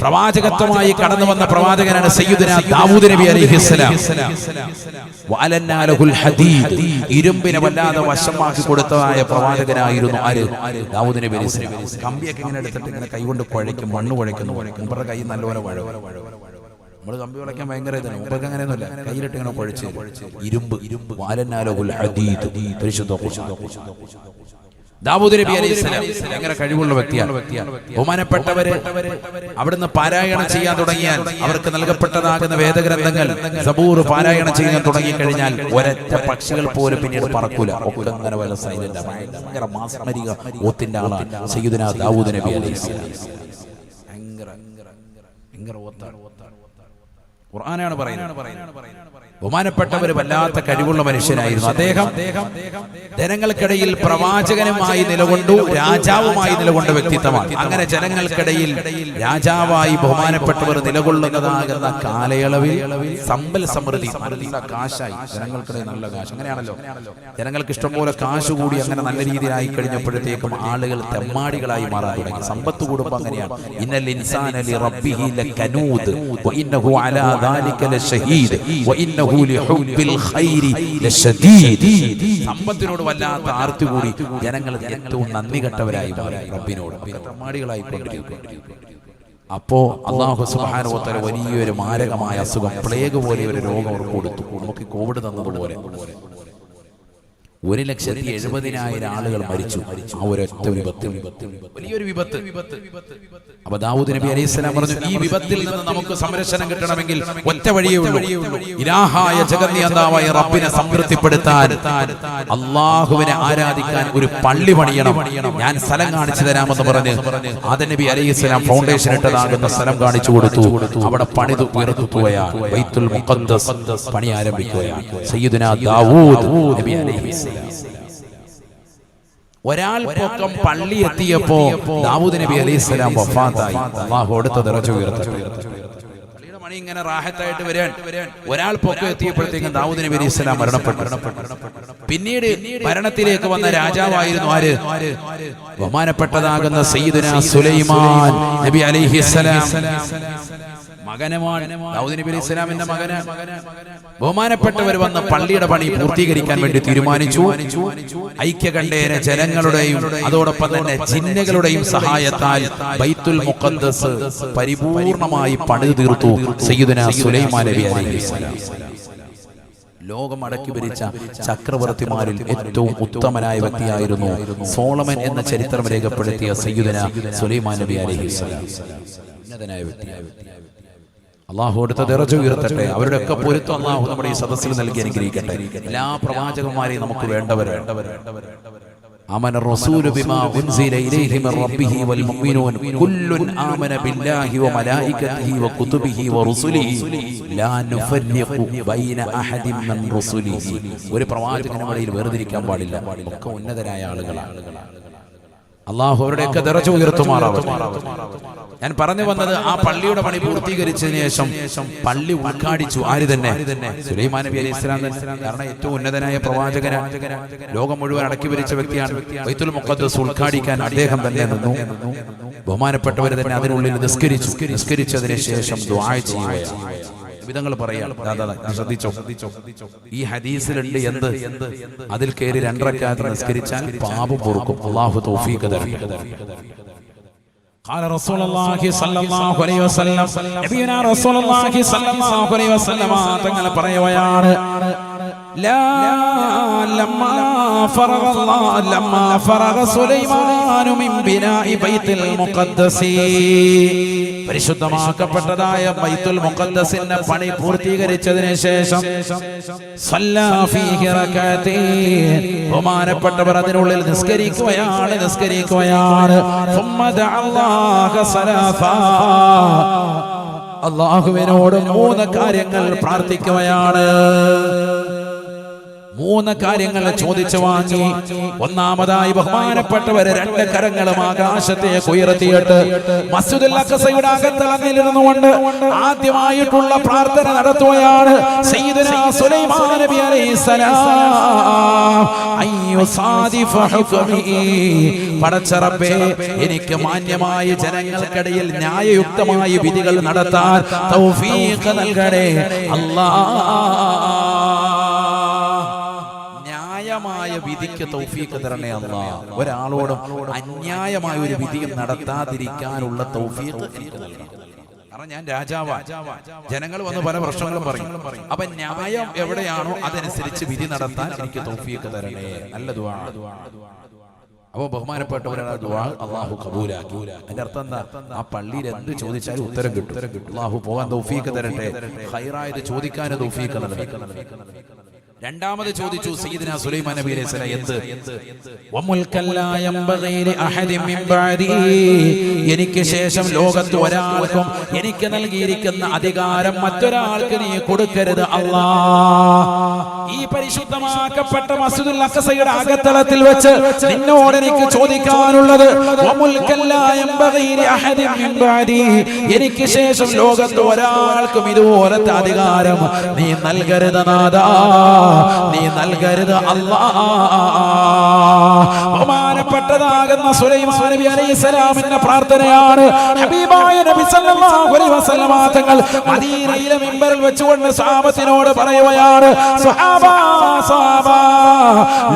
പ്രവാചകത്വമായി കടന്നു വന്ന പ്രവാചകനാണ് സയ്യിദുനാ ദാവൂദ് നബി അലൈഹിസ്സലാം. വഅലന്നാ ലഹുൽ ഹദീദ്, ഇരുമ്പിനെ വല്ലാതെ വശമാക്കി കൊടുത്തതായ പ്രവാചകനായിരുന്നു ആര്? ദാവൂദ് നബി അലൈഹിസ്സലാം. കമ്പിയൊക്കെ ഇങ്ങനെ എടുത്തിട്ട് ഇങ്ങനെ കൈകൊണ്ട് കുഴയ്ക്കും, മണ്ണ് കുഴയ്ക്കുന്നു. മുമ്പത്തെ കൈ നല്ലപോലെ വഴ. നമ്മൾ കമ്പി കുഴയ്ക്കാൻ ഭയങ്കര ഇതാണ്. മുമ്പൊക്കെ അങ്ങനെയൊന്നുമില്ല, കയ്യിലിട്ട് ഇങ്ങനെ കുഴച്ച് ഇരുമ്പ്. വഅലന്നാ ലഹുൽ ഹദീദ്, പരിശുദ്ധ ദാവൂദ് നബി അലൈഹി സ്വലാം ഭയങ്കര കഴിവുള്ള വ്യക്തിയാണ്. ബഹുമാനപ്പെട്ടവര് അവിടുന്ന് പാരായണം ചെയ്യാൻ തുടങ്ങിയാൽ അവർക്ക് നൽകപ്പെട്ടതാകുന്ന വേദഗ്രന്ഥങ്ങൾ സബൂർ പാരായണം ചെയ്യാൻ തുടങ്ങിക്കഴിഞ്ഞാൽ ഒരൊറ്റ പക്ഷികൾ പോലും പിന്നീട് പറക്കൂല. ഒക്കെ അങ്ങനെ വല്ല സൈലന്റ്, ഭയങ്കര മാസ്മരിക ഓത്തിന്റെ ആളാണ് സയ്യിദുനാ ദാവൂദ് നബി അലൈഹി സ്വലാം. ഭയങ്കര ഓത്താണ്. ഖുർആനാണ് പറയുന്നത്. ബഹുമാനപ്പെട്ടവര് വല്ലാത്ത കഴിവുള്ള മനുഷ്യനായിരുന്നു അദ്ദേഹം. ജനങ്ങൾക്കിടയിൽ പ്രവാചകനുമായി നിലകൊണ്ടു, രാജാവുമായി നിലകൊണ്ട വ്യക്തിത്വമാണ്. അങ്ങനെ ജനങ്ങൾക്കിടയിൽ രാജാവായി ബഹുമാനപ്പെട്ടവർ നിലകൊള്ളുന്നതാകുന്ന കാലയളവിൽ സമ്പൽ സമൃദ്ധി, നല്ല കാശായി, ജനങ്ങൾക്കിടയിൽ നല്ല കാശ്. അങ്ങനെയാണല്ലോ, ജനങ്ങൾക്ക് ഇഷ്ടംപോലെ കാശ് കൂടി. അങ്ങനെ നല്ല രീതിയിലായി കഴിഞ്ഞപ്പോഴത്തേക്കും ആളുകൾ തെമ്മാടികളായി മാറാൻ തുടങ്ങി. സമ്പത്ത് കൂടുമ്പോൾ അങ്ങനെയാണ്. ഇന്നൽ ഇൻസാന ലിറബ്ബിഹി ലകനൂദ് വഇന്നഹു അലാ ദാലിക ലശഹീദ് വഇന്നഹു ലിഹുബ്ബിൽ ഖൈരി ലശദീദ്. സമ്പത്തിനോട് വല്ലാത്ത ആർത്തി കൂടി ജനങ്ങൾ ഏറ്റവും നന്ദി കെട്ടവരായി മാറി, റബ്ബിനോട് തെമ്മാടികളായി കൊണ്ടിരിക്കുന്നു. അപ്പോ അല്ലാഹു സുബ്ഹാനഹു വ തആല വലിയൊരു മാരകമായ അസുഖം, പ്ലേഗ് പോലെ ഒരു രോഗം അവർക്ക് കൊടുത്തു. നമുക്ക് കോവിഡ് തന്നതുപോലെ 1,70,000 ആളുകൾ മരിച്ചു ആ ഒരൊറ്റ വിപത്തിൽ. വലിയൊരു വിപത്ത്. അപ്പൊ ദാവൂദ് നബി അലൈഹിസ്സലാം പറഞ്ഞു, ഈ വിപത്തിൽ നിന്ന് നമുക്ക് സംരക്ഷണം കിട്ടണമെങ്കിൽ ഒറ്റ വഴിയേ ഉള്ളൂ. ഇലാഹായ ജഗന്നിയന്താവായ റബ്ബിനെ സംതൃപ്തിപ്പെടുത്താൻ, അള്ളാഹുവിനെ ആരാധിക്കാൻ ഒരു പള്ളി പണിയണം. ഞാൻ സ്ഥലം കാണിച്ചു തരാമെന്ന് പറഞ്ഞ് ആദം നബി അലൈഹിസ്സലാം ഫൗണ്ടേഷൻ ഇട്ടതാകുന്ന സ്ഥലം കാണിച്ചു കൊടുത്തു. അവിടെ പണിതു ഉയർത്തുകയാണ്. ബൈത്തുൽ മുഖദ്ദസ് പണി ആരംഭിക്കുകയാണ്. സയ്യിദുനാ ദാവൂദ് നബി അലൈഹിസ്സലാം. ഒരാൾ പൊക്കം പള്ളി എത്തിയപ്പോ ദാവൂദ് നബി അലൈഹിസ്സലാം വഫാത്തായി. അല്ലാഹു അടുത്ത ദറജ ഉയർത്തി. പള്ളിയുടെ പണി ഇങ്ങനെ റാഹത്തായിട്ട് വരാൻ ഒരാൾ പൊക്കം എത്തിയപ്പോഴത്തേക്കും ദാവൂദ് നബി അലൈഹിസ്സലാം മരണപ്പെട്ടു. പിന്നീട് ഭരണത്തിലേക്ക് വന്ന രാജാവായിരുന്നു ആര്? ബഹുമാനപ്പെട്ടതാകുന്ന സയ്യിദുനാ സുലൈമാൻ നബി അലൈഹിസ്സലാം. മകനുമാണ് ദാവൂദ് നബി അലൈഹി സ്വലാമിന്റെ മകന്. ബഹുമാനപ്പെട്ടവർ വന്ന് പള്ളിയുടെ പണി പൂർത്തീകരിക്കാൻ വേണ്ടി തീരുമാനിച്ചു. ഐക്യകണ്ഠേന ജനങ്ങളുടെയും അതോടൊപ്പം തന്നെ ജിന്നുകളുടെയും സഹായത്താൽ ബൈത്തുൽ മുഖദ്ദസ് പരിപൂർണമായി പണിതു തീർത്തു സയ്യിദുനാ സുലൈമാൻ നബി അലൈഹി സ്വലാം. ലോകം അടക്കി ഭരിച്ച ചക്രവർത്തിമാരിൽ ഏറ്റവും ഉത്തമനായ വ്യക്തിയായിരുന്നു സോളമൻ എന്ന ചരിത്രം രേഖപ്പെടുത്തിയ സയ്യിദുനാ സുലൈമാൻ നബി അലൈഹി സ്വലാം. ഉന്നതനായ വ്യക്തിയായിരുന്നു. അള്ളാഹു അടുത്ത ദറജ ഉയർത്തട്ടെ. അവരുടെ ഒക്കെ പൊരുത്തം അള്ളാഹു നമ്മുടെ ഈ സദസ്സിൽ നൽകി അനുഗ്രഹിക്കട്ടെ. എല്ലാ പ്രവാചകന്മാരെയും നമുക്ക് വേണ്ടവരാണ്. ആമന റസൂലു ബിമാ ഉൻസില ഇലൈഹി മിർ റബ്ബിഹി വൽ മുഅ്മിനൂൻ കുല്ലുൻ ആമന ബില്ലാഹി വ മലായികതിഹി വ കുതുബിഹി വ റുസുലിഹി ലാ നുഫർരിഖു ബൈന അഹദിൻ മിൻ റുസുലിഹി. ഒരു പ്രവാചകനും ഇടയിൽ വേർതിരിക്കാൻ പാടില്ല. ഒക്കെ ഉന്നതരായ ആളുകളാണ്. അള്ളാഹു അവരുടെയൊക്കെ ദറജ ഉയർത്തുമാറാവട്ടെ. ഞാൻ പറഞ്ഞു വന്നത്, ആ പള്ളിയുടെ പണി പൂർത്തീകരിച്ചതിന് ശേഷം പള്ളി ഉദ്ഘാടിച്ചു ആര് തന്നെ? സുലൈമാൻ നബി അലൈഹി സ്വലാം തന്നെ. കാരണം ഏറ്റവും ഉന്നതനായ പ്രവാചകനാണ്, ലോകം മുഴുവൻ അടക്കി ഭരിച്ച വ്യക്തിയാണ്. ബൈത്തുൽ മുഖദ്ദസ് ഉദ്ഘാടിക്കാൻ അദ്ദേഹം തന്നെ നിന്നു. ബഹുമാനപ്പെട്ടവർ തന്നെ അതിനുള്ളിൽ നിസ്കരിച്ചതിന് ശേഷം ദുആ ചെയ്യുകയാണ്. വിധങ്ങൾ പറയാം. ശ്രദ്ധിച്ചോ, ഈ ഹദീസിലുണ്ട് എന്ത്? അതിൽ കയറി 2 റക്അത്ത് നിസ്കരിച്ചാൽ പാപം പൊറുക്കും. അല്ലാഹു തൗഫീഖ് തരട്ടെ. قال رسول الله صلى الله عليه وسلم നബിയുനാ റസൂലുള്ളാഹി സ്വല്ലല്ലാഹു അലൈഹി വസല്ലം തങ്ങൾ പറയുകയാണ്, لما فرغ سليمان من بناء بيت المقدس. പരിശുദ്ധമാക്കപ്പെട്ടതായ ബൈത്തുൽ മുഖദ്ദസിന്റെ പണി പൂർത്തീകരിച്ചതിന് ശേഷം സല്ലാ ഫീഹി റകഅതൈൻ, ബഹുമാനപ്പെട്ടവർ അതിനുള്ളിൽ നിസ്കരിക്കുകയാണ്. ثم دعا الله ثلاثا, അല്ലാഹുവിനോട് 3 കാര്യങ്ങൾ പ്രാർത്ഥിക്കുകയാണ്. 3 കാര്യങ്ങൾ ചോദിച്ചു വാങ്ങി. ഒന്നാമതായി ബഹുമാനപ്പെട്ടവര് 2 കരങ്ങളും ആകാശത്തേക്ക് ഉയർത്തിയിട്ട് മസ്ജിദുൽ അഖ്സയുടെ അകത്തളന്നിലിരുന്നുകൊണ്ട് ആദ്യമായിട്ടുള്ള പ്രാർത്ഥന നടത്തുകയാണ്. സയ്യിദുനാ സുലൈമാൻ നബി അലൈഹിസ്സലാം അയ്യുസാദിഫ ഹുക്മി, പടച്ച റബ്ബേ എനിക്ക് മാന്യമായ ജനങ്ങൾക്കിടയിൽ ന്യായയുക്തമായ വിധികൾ നടത്താൻ തൗഫീഖ് നൽകണേ അല്ലാഹ്. ന്യായമായ വിധിക്ക് തൗഫീഖ് തരണേ അല്ലാഹ്. ഒരാളോടും അന്യായമായ ഒരു വിധിയും നടത്താതിരിക്കാനുള്ള തൗഫീഖ് എനിക്ക് നൽകണം. കാരണം ഞാൻ രാജാവാണ്, ജനങ്ങൾ വന്ന് പല പ്രശ്നങ്ങളും പറയും. അപ്പൊ ന്യായം എവിടെയാണോ അതനുസരിച്ച് വിധി നടത്താൻ എനിക്ക് തൗഫീഖ് തരണേ. നല്ല ദുആ. അപ്പൊ ബഹുമാനപ്പെട്ടവരാണ് ദുആ അല്ലാഹു ഖബൂലാക്കി. അതിന്റെ അർത്ഥം എന്താ? ആ പള്ളിയിൽ എന്ത് ചോദിച്ചാലും ഉത്തരം കിട്ടും. അല്ലാഹു പോകാൻ തൗഫീഖ് തരട്ടെ. ഖൈറായത് ചോദിക്കാൻ തൗഫീഖ് നൽകട്ടെ. രണ്ടാമത് ചോദിച്ചു സയ്യിദുനാ സുലൈമാൻ നബി അലൈഹി സ്വലാം എന്ത്? വമുൽക്കല്ലാ യംബഗീ ലിഅഹദിൻ മിൻ ബഅദി, എനിക്ക് ശേഷം ലോകത്ത് ഒരാൾക്കും എനിക്ക് നൽകിയിരിക്കുന്ന അധികാരം മറ്റൊരാൾക്ക് നീ കൊടുക്കരുത് അല്ലാഹ്. ഈ പരിശുദ്ധമാക്കപ്പെട്ട മസ്ജിദുൽ അഖ്സയുടെ അകത്തളത്തിൽ വെച്ച് നിന്നോട് എനിക്ക് ചോദിക്കാനുള്ളത്, വമുൽക്കല്ലാ യംബഗീ ലിഅഹദിൻ മിൻ ബഅദി, എനിക്ക് ശേഷം ലോകത്ത് ഒരാൾക്കും ഇതുപോലത്തെ അധികാരം നീ നൽകരുത് നാഥാ, നീ നൽകരുത് അല്ലാഹ്. ബഹുമാനപ്പെട്ടതാകുന്ന സുലൈമാൻ നബി അലൈഹിസ്സലാമിന്റെ പ്രാർത്ഥനയാണ്. ഹബീബായ നബി സല്ലല്ലാഹു അലൈഹി വസല്ലമ തങ്ങൾ മദീനയിലെ മിമ്പറിൽ വെച്ചുകൊണ്ട് സ്വഹാബത്തിനോട് പറയുകയാണ്, സ്വഹാബാ സ്വഹാബാ,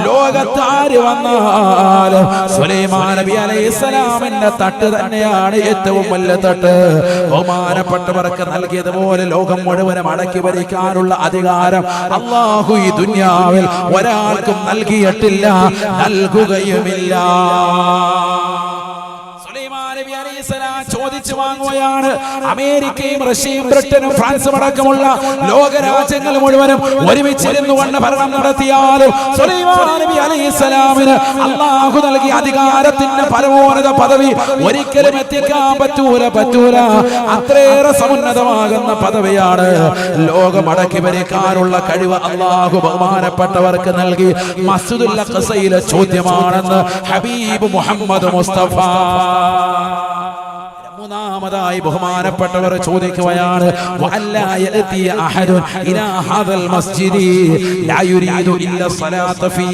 ലോകത്ത് ആര് വന്നാലും സുലൈമാൻ നബി അലൈഹിസ്സലാമിന്റെ തട്ട് തന്നെയാണ് ഏറ്റവും വലിയ തട്ട്. ബഹുമാനപ്പെട്ടവർക്ക് നൽകിയതുപോലെ ലോകം മുഴുവനും അടക്കി ഭരിക്കാനുള്ള അധികാരം അല്ലാഹു ഈ ദുനിയാവിൽ ഒരാൾക്കും നൽകിയിട്ടില്ല, നൽകുകയുമില്ല. ചോദിച്ചു വാങ്ങുകയാണ്. അമേരിക്കയും റഷ്യയും ബ്രിട്ടനും ഫ്രാൻസും അടക്കമുള്ള ലോകരാജ്യങ്ങൾ മുഴുവനും ഒരുമിച്ചിരുന്നു കൊണ്ട് ഭരണം നടത്തിയാലും സുലൈമാൻ നബി അലൈഹിസ്സലാമിന് അല്ലാഹു നൽകിയ അധികാരത്തിന്റെ പരമോന്നത പദവി ഒരിക്കലും എത്തിക്കാൻ പറ്റൂല. അത്രയേറെ സമുന്നതമാകുന്ന പദവിയാണ്. ലോകം അടക്കി ഭരിക്കാനുള്ള കഴിവ് അല്ലാഹു ബഹുമാനപ്പെട്ടവർക്ക് നൽകി. മസ്ജിദുൽ അഖ്സയിലെ ചോദ്യമാണെന്ന് ഹബീബ് മുഹമ്മദ് മുസ്തഫ. മൂന്നാമതായി ബഹുമാനപ്പെട്ടവർ ചോദിക്കുകയാണ്, വഅല്ലാ യഅതി അഹദുൻ ഇലാ ഹാദൽ മസ്ജിദി ലാ യുരീദു ഇല്ലാ സ്വലാത ഫീ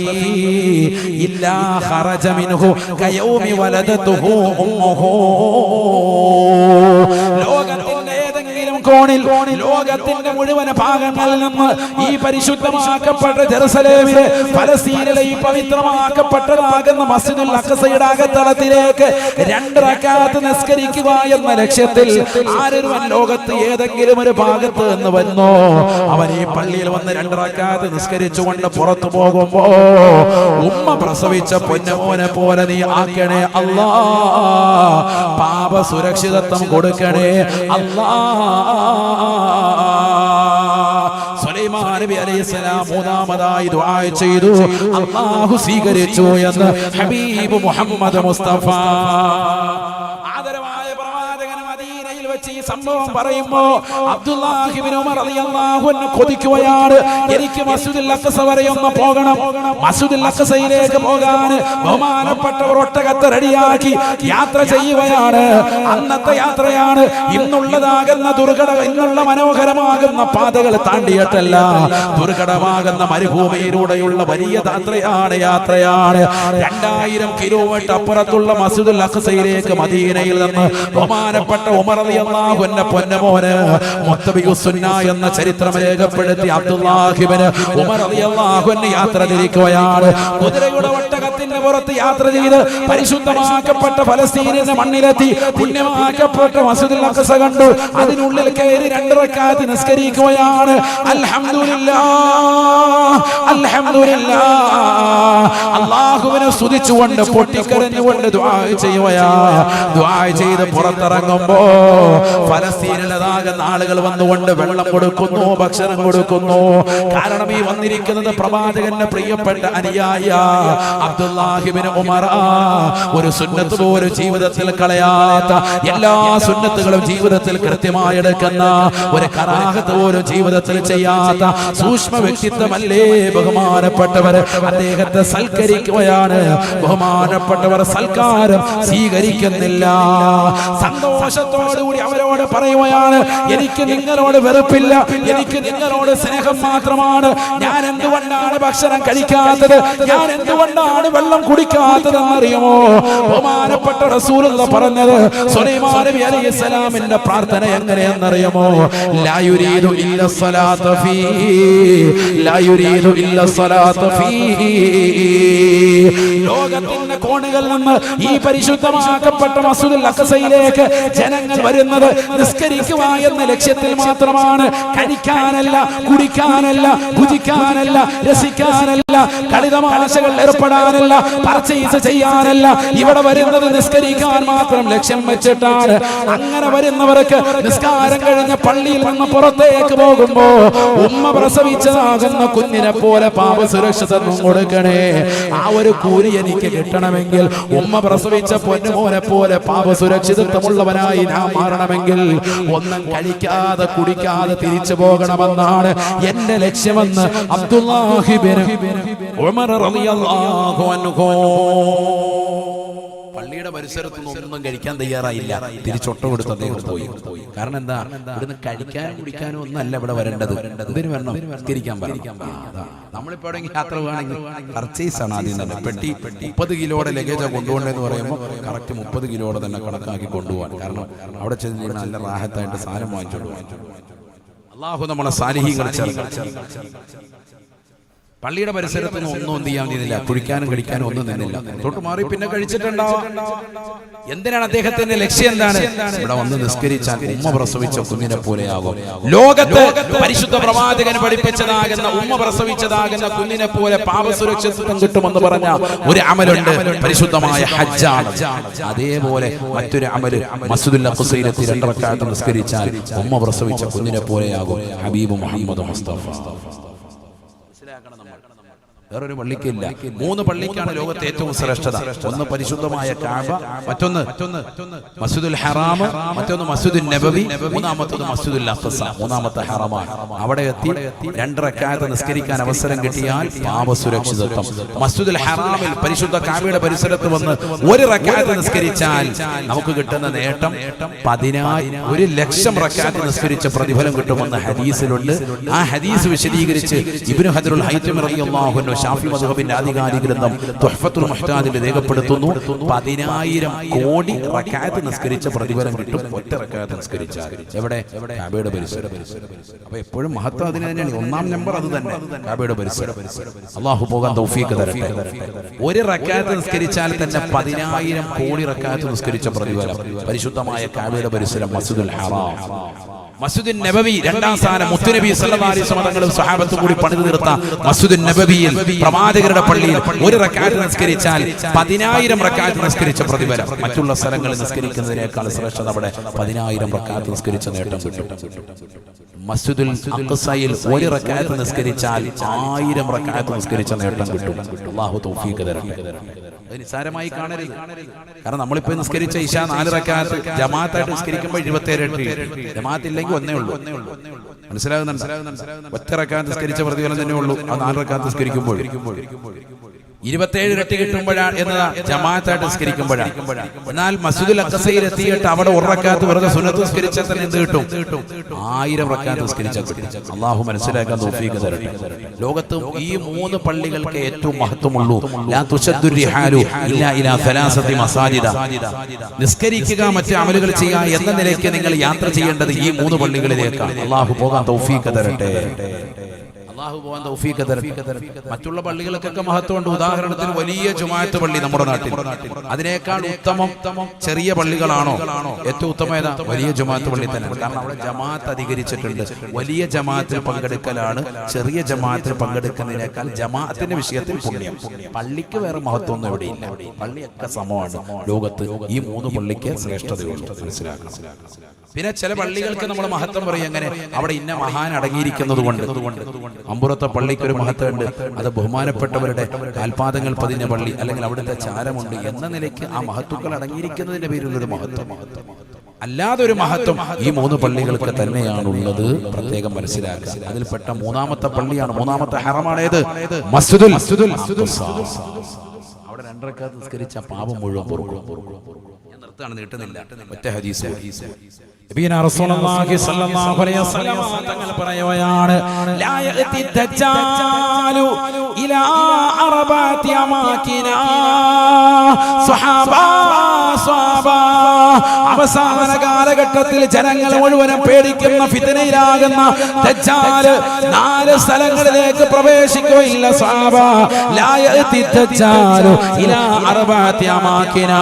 ഇല്ലാ ഖറജ മിൻഹു കയൗമി വലദതുഹു ഉമ്മുഹു. ലോകത്തിന്റെ ഏതെങ്കിലും കോണിൽ, ലോകത്തിന്റെ മുഴുവൻ ഭാഗങ്ങളിൽ നിന്ന് ഈ പരിശുദ്ധമാക്കപ്പെട്ട ജെറുസലേമിലെ ഫലസ്തീനിലെ ഈ പവിത്രമാക്കപ്പെട്ടതാകുന്ന മസ്ജിദുൽ അഖ്സയുടെ അകത്തളത്തിലേക്ക് 2 റക്അത്ത് നിസ്കരിക്കുക എന്ന ലക്ഷ്യത്തിൽ ആരൊരുവൻ ലോകത്ത് ഏതെങ്കിലും ഒരു ഭാഗത്ത് നിന്ന് വന്നോ, അവൻ ഈ പള്ളിയിൽ വന്ന് 2 റക്അത്ത് നിസ്കരിച്ചുകൊണ്ട് പുറത്തു പോകുമ്പോ ഉമ്മ പ്രസവിച്ച പൊന്നമോനെ പോലെ നീ ആക്കണേ അല്ലാ, പാപ സുരക്ഷിതത്വം കൊടുക്കണേ അല്ലാ. സുലൈമാൻ നബി അലൈഹിസ്സലാം മൂന്നാമതായി ദുആ ചെയ്തു, അല്ലാഹു സ്വീകരിച്ചു എന്ന് ഹബീബ് മുഹമ്മദ് മുസ്തഫ. ആദരവായ പ്രവാചകൻ മദീനയിൽ വെച്ച് ഈ സംഭവം പറയുമ്പോ അബ്ദുല്ലാഹി ഇബ്നു ഉമർ റളിയല്ലാഹു അൻഹു കൊതിക്കുകയാണ്, എനിക്ക് മസ്ജിദുൽ അഖ്സ വരെ ഒന്ന് പോകണം. മസ്ജിദുൽ അഖ്സയിലേക്ക് പോകാൻ ബഹുമാനപ്പെട്ടവർ ഒട്ടകത്തെ റെഡിയാക്കി യാത്ര ചെയ്യുകയാണ്. അന്നത്തെ യാത്രയാണ്. ഇന്നുള്ള മനോഹരമാകുന്ന പാതകൾ താണ്ടിയിട്ടല്ല, ദുർഘടമാകുന്ന മരുഭൂമിയിലൂടെയുള്ള വലിയ യാത്രയാണ്. 2000 കിലോമീറ്റർ അപ്പുറത്തുള്ള മസ്ജിദുൽ അഖ്സയിലേക്ക് മദീനയിൽ നിന്ന് ബഹുമാനപ്പെട്ട ഉമർ റളിയല്ലാഹു അൻഹു പൊന്നമോന് മുത്തബിയുസ്സുന്ന എന്ന ചരിത്രം രേഖപ്പെടുത്തി അബ്ദുല്ലാഹി ഇബ്നു ഉമർ റളിയല്ലാഹു അൻഹു യാത്ര തിരിക്കുകയാണ്. കുതിരയുടെ ഒട്ടകത്തിന്റെ പുറത്ത് യാത്ര ചെയ്ത് പരിശുദ്ധമാക്കപ്പെട്ട ഫലസ്തീനിന്റെ മണ്ണിലെത്തി പുണ്യമാക്കപ്പെട്ട മസ്ജിദുൽ അഖ്സ കണ്ടു. അതിനുള്ളിൽ കയറി 2 റക്അത്ത് നിസ്കരിക്കുകയാണ്. അല്ലാഹുവിനെ സ്തുതിച്ചുകൊണ്ട് പൊട്ടിക്കരഞ്ഞുകൊണ്ട് ദുആ ചെയ്ത് പുറത്തിറങ്ങുമ്പോ ഫലസ്തീനിലതാകുന്ന ആളുകൾ വന്നുകൊണ്ട് വെള്ളം കൊടുക്കുന്നു, ഭക്ഷണം കൊടുക്കുന്നു. കാരണം ഈ വന്നിരിക്കുന്നത് പ്രവാചകന്റെ പ്രിയപ്പെട്ട അനുയായി അബ്ദുല്ലാഹി ഇബ്നു ഉമർ. ഒരു സുന്നത്ത് പോലും ജീവിതത്തിൽ കളയാത്ത, എല്ലാ സുന്നത്തുകളും ജീവിതത്തിൽ കൃത്യമായി എടുക്കുന്ന, ഒരു കറാഹത്ത് പോലും ജീവിതത്തിൽ ചെയ്യാത്ത സൂക്ഷ്മ വ്യക്തിത്വമല്ലേ ബഹുമാനപ്പെട്ടവർ. അദ്ദേഹത്തെ സൽക്കരിക്കുകയാണ്. ബഹുമാനപ്പെട്ടവർ സൽക്കാരം സ്വീകരിക്കുന്നില്ല. സന്തോഷത്തോടുകൂടി അവരോട് പറയുകയാണ്, എനിക്ക് നിങ്ങളോട് വെറുപ്പില്ല, എനിക്ക് നിങ്ങളോട് സ്നേഹം മാത്രമാണ്. ഞാൻ എന്തുകൊണ്ടാണ് ഭക്ഷണം കഴിക്കാത്തത്, ഞാൻ എന്തുകൊണ്ടാണ് വെള്ളം കുടിക്കാത്തത് എന്നറിയുമോ? ബഹുമാനപ്പെട്ട റസൂലുള്ളാഹി പറഞ്ഞത്, സുലൈമാൻ നബി അലൈഹിസ്സലാമിന്റെ പ്രാർത്ഥന എങ്ങനെയെന്നറിയുമോ? ലാ യുരീദു ഇല്ല സ്വലാത ഫീ, ലാ യുരീദു ഇല്ല സ്വലാത ഫീ. ലോകത്തിന്റെ കോണുകളിൽ നിന്ന് ഈ പരിശുദ്ധമാക്കപ്പെട്ട മസ്ജിദുൽ അഖ്സയിലേക്ക് ജനങ്ങൾ വരുന്നത് നിസ്കരിക്കുക എന്ന ലക്ഷ്യത്തിൽ മാത്രമാണ്. കഴിക്കാനല്ല, കുടിക്കാനല്ല, ഭുജിക്കാനല്ല, രസിക്കാനല്ല, കളിതമാശകൾ ഏർപ്പെടാനല്ല, പർച്ചേസ് ചെയ്യാനല്ല. ഇവിടെ വരുന്നത് നിസ്കരിക്കാൻ മാത്രം ലക്ഷ്യം വെച്ചിട്ടാണ്. അങ്ങനെ വരുന്നവർക്ക് നിസ്കാരം കഴിഞ്ഞ പള്ളിയിൽ നിന്ന് പുറത്തേക്ക് പോകുമ്പോ ഉമ്മ പ്രസവിച്ചതാകുന്ന കുഞ്ഞിനെ പോലെ പാപ സുരക്ഷിതത്വം കൊടുക്കണേ. ആ ഒരു കൂലി എനിക്ക് കിട്ടണമെങ്കിൽ, ഉമ്മ പ്രസവിച്ച പൊന്നുമോനെ പോലെ പാപ സുരക്ഷിതത്വമുള്ളവനായി ഞാൻ മാറണമെങ്കിൽ ഒന്നും കഴിക്കാതെ കുടിക്കാതെ തിരിച്ചു പോകണമെന്നാണ് എന്റെ ലക്ഷ്യമെന്ന് അബ്ദുല്ലാഹി ഇബ്നു ഉമർ റളിയല്ലാഹു അൻഹു. പള്ളിയുടെ പരിസരത്ത് ഒന്നും കഴിക്കാൻ തയ്യാറായില്ല. തിരിച്ചൊട്ട കൊടുത്ത് അദ്ദേഹം പോയി. കാരണം എന്താ, ഇവിടുന്ന് കഴിക്കാനും കുടിക്കാനും ഒന്നല്ല ഇവിടെ വരേണ്ടത്. എന്തിനു വരണം? നിസ്കരിക്കാൻ പറയാം. നമ്മളിപ്പോ എവിടെയെങ്കിലും യാത്ര പോവുകയാണെങ്കിൽ പർച്ചേസ് ആണ് ആദ്യം തന്നെ. പെട്ടി 30 കിലോയുടെ ലഗേജാ കൊണ്ടുപോകേണ്ടതെന്ന് പറയുമ്പോൾ കറക്റ്റ് 30 കിലോയുടെ തന്നെ കണക്കാക്കി കൊണ്ടുപോകാൻ. കാരണം അവിടെ ചെന്ന് നല്ല റാഹത്തായിട്ട് സാധനം വാങ്ങിച്ചോളൂ. അല്ലാഹു നമ്മളെ സാലിഹീങ്ങൾ പള്ളിയുടെ പരിസരത്ത് ഒന്നും എന്ത് ചെയ്യാൻ നിന്നില്ല, കുഴിക്കാനും കഴിക്കാനും ഒന്നും നിന്നില്ല. തൊട്ട് മാറി പിന്നെ കഴിച്ചിട്ടുണ്ടാവും. എന്തിനാണ് അദ്ദേഹത്തിന്റെ ലക്ഷ്യം? എന്താണ്? ഇവിടെ വന്ന് നിസ്കരിച്ചാൽ ഉമ്മ പ്രസവിച്ച കുഞ്ഞിനെ പോലെയാകും. ലോകത്ത് പരിശുദ്ധ പ്രവാചകൻ പഠിപ്പിച്ചതാകുന്ന ഉമ്മ പ്രസവിച്ചതാകുന്ന കുഞ്ഞിനെ പോലെ പാപസുരക്ഷിതത്വം കിട്ടുമെന്ന് പറഞ്ഞ ഒരു അമലുണ്ട്, പരിശുദ്ധമായ ഹജ്ജാണ്. അതേപോലെ മറ്റൊരു അമല് മസ്ജിദുൽ അഖ്സയിലെത്തി 2 റക്അത്ത് നിസ്കരിച്ചാൽ ഉമ്മ പ്രസവിച്ച കുഞ്ഞിനെ പോലെയാകും ഹബീബ് മുഹമ്മദ് മുസ്തഫ. വേറൊരു പള്ളിക്കില്ല. 3 പള്ളിക്കാണ് ലോകത്തെ ഏറ്റവും ശ്രേഷ്ഠത. ഒന്ന് പരിശുദ്ധമായ കഅബ, മറ്റൊന്ന് മസ്ജിദുൽ ഹറാം, മറ്റൊന്ന് മസ്ജിദുൽ നബവി, മൂന്നാമത്തേത് മസ്ജിദുൽ അഖ്സ. മൂന്നാമത്തെ ഹറമാണ്. അവിടെ എത്തി 2 റക്അത്ത് നിസ്കരിക്കാൻ അവസരം കിട്ടിയാൽ പാപസുരക്ഷിതത്വം. മസ്ജിദുൽ ഹറാമിൽ പരിശുദ്ധ കഅബയുടെ പരിസരത്ത് വന്ന് 1 റക്അത്ത് നിസ്കരിച്ചാൽ നമുക്ക് കിട്ടുന്ന നേട്ടം 1,00,000 റക്അത്ത് നിസ്കരിച്ച പ്രതിഫലം കിട്ടുമെന്ന് ഹദീസിലുണ്ട്. ആ ഹദീസ് വിശദീകരിച്ച് ഇബ്നു ഹജറുൽ ഹൈതമി റളിയല്ലാഹു അൻഹു ഷാഫി മദ്ഹബിന്റെ ആധികാരിക ഗ്രന്ഥം തുഹ്ഫത്തുൽ മുഹ്താദിൽ രേഖപ്പെടുത്തുന്നു. 10,000 കോടി റക്അത്ത് നിസ്കരിച്ച പ്രതിഫലം കിട്ടും ഒറ്റ റക്അത്ത് നിസ്കരിച്ചാൽ. എവിടെ? കഅബയുടെ പരിസരം. അപ്പോൾ എപ്പോഴും മഹത്വം അതിന് തന്നെയാണ്. 1-ാം നമ്പർ അത് തന്നെ, കഅബയുടെ പരിസരം. അല്ലാഹു പോകാൻ തൗഫീഖ് തരട്ടെ. 1 റക്അത്ത് നിസ്കരിച്ചാൽ തന്നെ 10,000 കോടി റക്അത്ത് നിസ്കരിച്ച പ്രതിഫലം. പരിശുദ്ധമായ കഅബയുടെ പരിസരം, മസ്ജിദുൽ ഹറാം, മസ്ജിദുൻ നബവി 2-ാം സ്ഥാനം. മുത്തുനബി സല്ലല്ലാഹു അലൈഹി വസല്ലം തങ്ങളും സ്വഹാബത്തും കൂടി പണിതു തീർത്ത മസ്ജിദുൻ നബവിയിൽ പ്രവാചകരുടെ പള്ളിയിൽ 1 റക്അത്ത് നിസ്കരിച്ചാൽ 10,000 റക്അത്ത് നിസ്കരിച്ച പ്രതിഫലം. മറ്റുള്ള സ്ഥലങ്ങളിൽ നിസ്കരിക്കുന്നതിനേക്കാൾ ശ്രേഷ്ഠത അവിടെ 10,000 റക്അത്ത് നിസ്കരിച്ച നേട്ടം കിട്ടും. മസ്ജിദുൽ അഖ്സയിൽ 1 റക്അത്ത് നിസ്കരിച്ചാൽ 1000 റക്അത്ത് നിസ്കരിച്ച നേട്ടം കിട്ടും. അല്ലാഹു തൗഫീഖ് തരട്ടെ. നിസാരമായി കാണരുത്. കാരണം നമ്മളിപ്പോ നിസ്കരിച്ച ഇശാ 4 റക്അത്ത് ജമാഅത്തായിട്ട് നിസ്കരിക്കുമ്പോൾ 27 ജമാഅത്ത് ഇല്ലെങ്കിൽ 1 ഉള്ളൂ. മനസ്സിലാകുന്നുണ്ട്? ഒറ്റ റക്അത്ത് നിസ്കരിച്ച പ്രതിഫലം തന്നെ ഉള്ളൂ. ആ 4 റക്അത്ത് നിസ്കരിക്കുമ്പോൾ 27 ഇരട്ടി കിട്ടുമ്പോഴാണ് എന്നതാ ജമാഅത്തായിട്ട് നിസ്കരിക്കുമ്പോഴാണ്. എന്നാൽ മസ്ജിദുൽ അഖ്സയിൽ എത്തിയിട്ട് അവിടെ 1 റക്അത്ത് വെറുതെ സുന്നത്ത് നിസ്കരിച്ചാൽ തന്നെ എന്ത് കിട്ടും? 1000 റക്അത്ത് നിസ്കരിച്ചാൽ കിട്ടും. അല്ലാഹു മനസ്സിലാക്കാൻ തൗഫീഖ് തരട്ടെ. ലോകത്ത് ഈ 3 പള്ളികൾക്ക് ഏറ്റവും മഹത്വമുള്ളൂ. ലാ തുശദ്ദു റിഹാലു ഇല്ലാ ഇലാ 3 മസാജിദ. നിസ്കരിക്കുക, മറ്റ് അമലുകൾ ചെയ്യുക എന്ന നിലയ്ക്ക് നിങ്ങൾ യാത്ര ചെയ്യേണ്ടത് ഈ 3 പള്ളികളിലേക്കാണ്. അല്ലാഹു പോകാൻ തൗഫീഖ് തരട്ടെ. മറ്റുള്ള പള്ളികൾക്കൊക്കെ മഹത്വമുണ്ട്. ഉദാഹരണത്തിന് വലിയ ജുമാഅത്ത് പള്ളി നമ്മുടെ നാട്ടിൽ, അതിനേക്കാൾ ഉത്തമം ചെറിയ പള്ളികളാണോ? ഏറ്റവും ഉത്തമം ഏതാ? വലിയ ജുമാഅത്ത് പള്ളി തന്നെ. കാരണം അവിടെ ജമാഅത്ത് അധികരിച്ചിട്ടുണ്ട്. വലിയ ജമാഅത്തിൽ പങ്കെടുക്കലാണ് ചെറിയ ജമാഅത്തിൽ പങ്കെടുക്കുന്നതിനേക്കാൾ ജമാഅത്തിന്റെ വിഷയത്തിൽ പുണ്യം. പള്ളിക്ക് വേറെ മഹത്വമൊന്നും എവിടെയില്ല. പള്ളിയൊക്കെ സമമാണ്. ലോകത്ത് ഈ 3 പള്ളിക്ക് ശ്രേഷ്ഠതയുള്ളൂ. മനസ്സിലാക്കണം. പിന്നെ ചില പള്ളികൾക്ക് നമ്മൾ മഹത്വം പറയും. എങ്ങനെ? അവിടെ ഇന്ന മഹാൻ അടങ്ങിയിരിക്കുന്നത് കൊണ്ട്. അമ്പുറത്തെ പള്ളിക്ക് ഒരു മഹത്വമുണ്ട്. അത് ബഹുമാനപ്പെട്ടവരുടെ കാൽപാദങ്ങൾ പതിഞ്ഞ പള്ളി, അല്ലെങ്കിൽ അവിടുത്തെ ചാരമുണ്ട് എന്ന നിലയ്ക്ക് ആ മഹത്വങ്ങൾ അടങ്ങിയിരിക്കുന്നതിന്റെ പേരിലൊരു മഹത്വം. അല്ലാതെ ഒരു മഹത്വം ഈ 3 പള്ളികൾക്ക് തന്നെയാണുള്ളത്. പ്രത്യേകം മനസ്സിലാക്കുക. അതിൽപ്പെട്ട 3-ാമത്തെ പള്ളിയാണ്, 3-ാമത്തെ ഹറമാണ് ഏത്? മസ്ജിദുൽ അഖ്സ. അവിടെ 2 റക്അത്ത് നിസ്കരിച്ച പാപം മുഴുവൻ പൊറുക്കും. നിർത്താണ്, നീട്ടുന്നില്ല. ഒറ്റ ഹദീസ്. നബിയനാ റസൂലുള്ളാഹി സ്വല്ലല്ലാഹു അലൈഹി വസല്ലം തങ്ങൾ പറയുകയാണ്, ലാ യഅതി ദജ്ജാലു ഇലാ 4 അമാകിന. സ്വഹാബ അവസാന കാലഘട്ടത്തിൽ ജനങ്ങൾ മുഴുവനും പേടിക്കുന്ന ഫിത്നയിലാകുന്ന ദജ്ജാൽ 4 സ്ഥലങ്ങളിലേക്ക് പ്രവേശിക്കുകയില്ല. സ്വഹാബ, ലാ യഅതി ദജ്ജാലു ഇലാ 4 അമാകിന.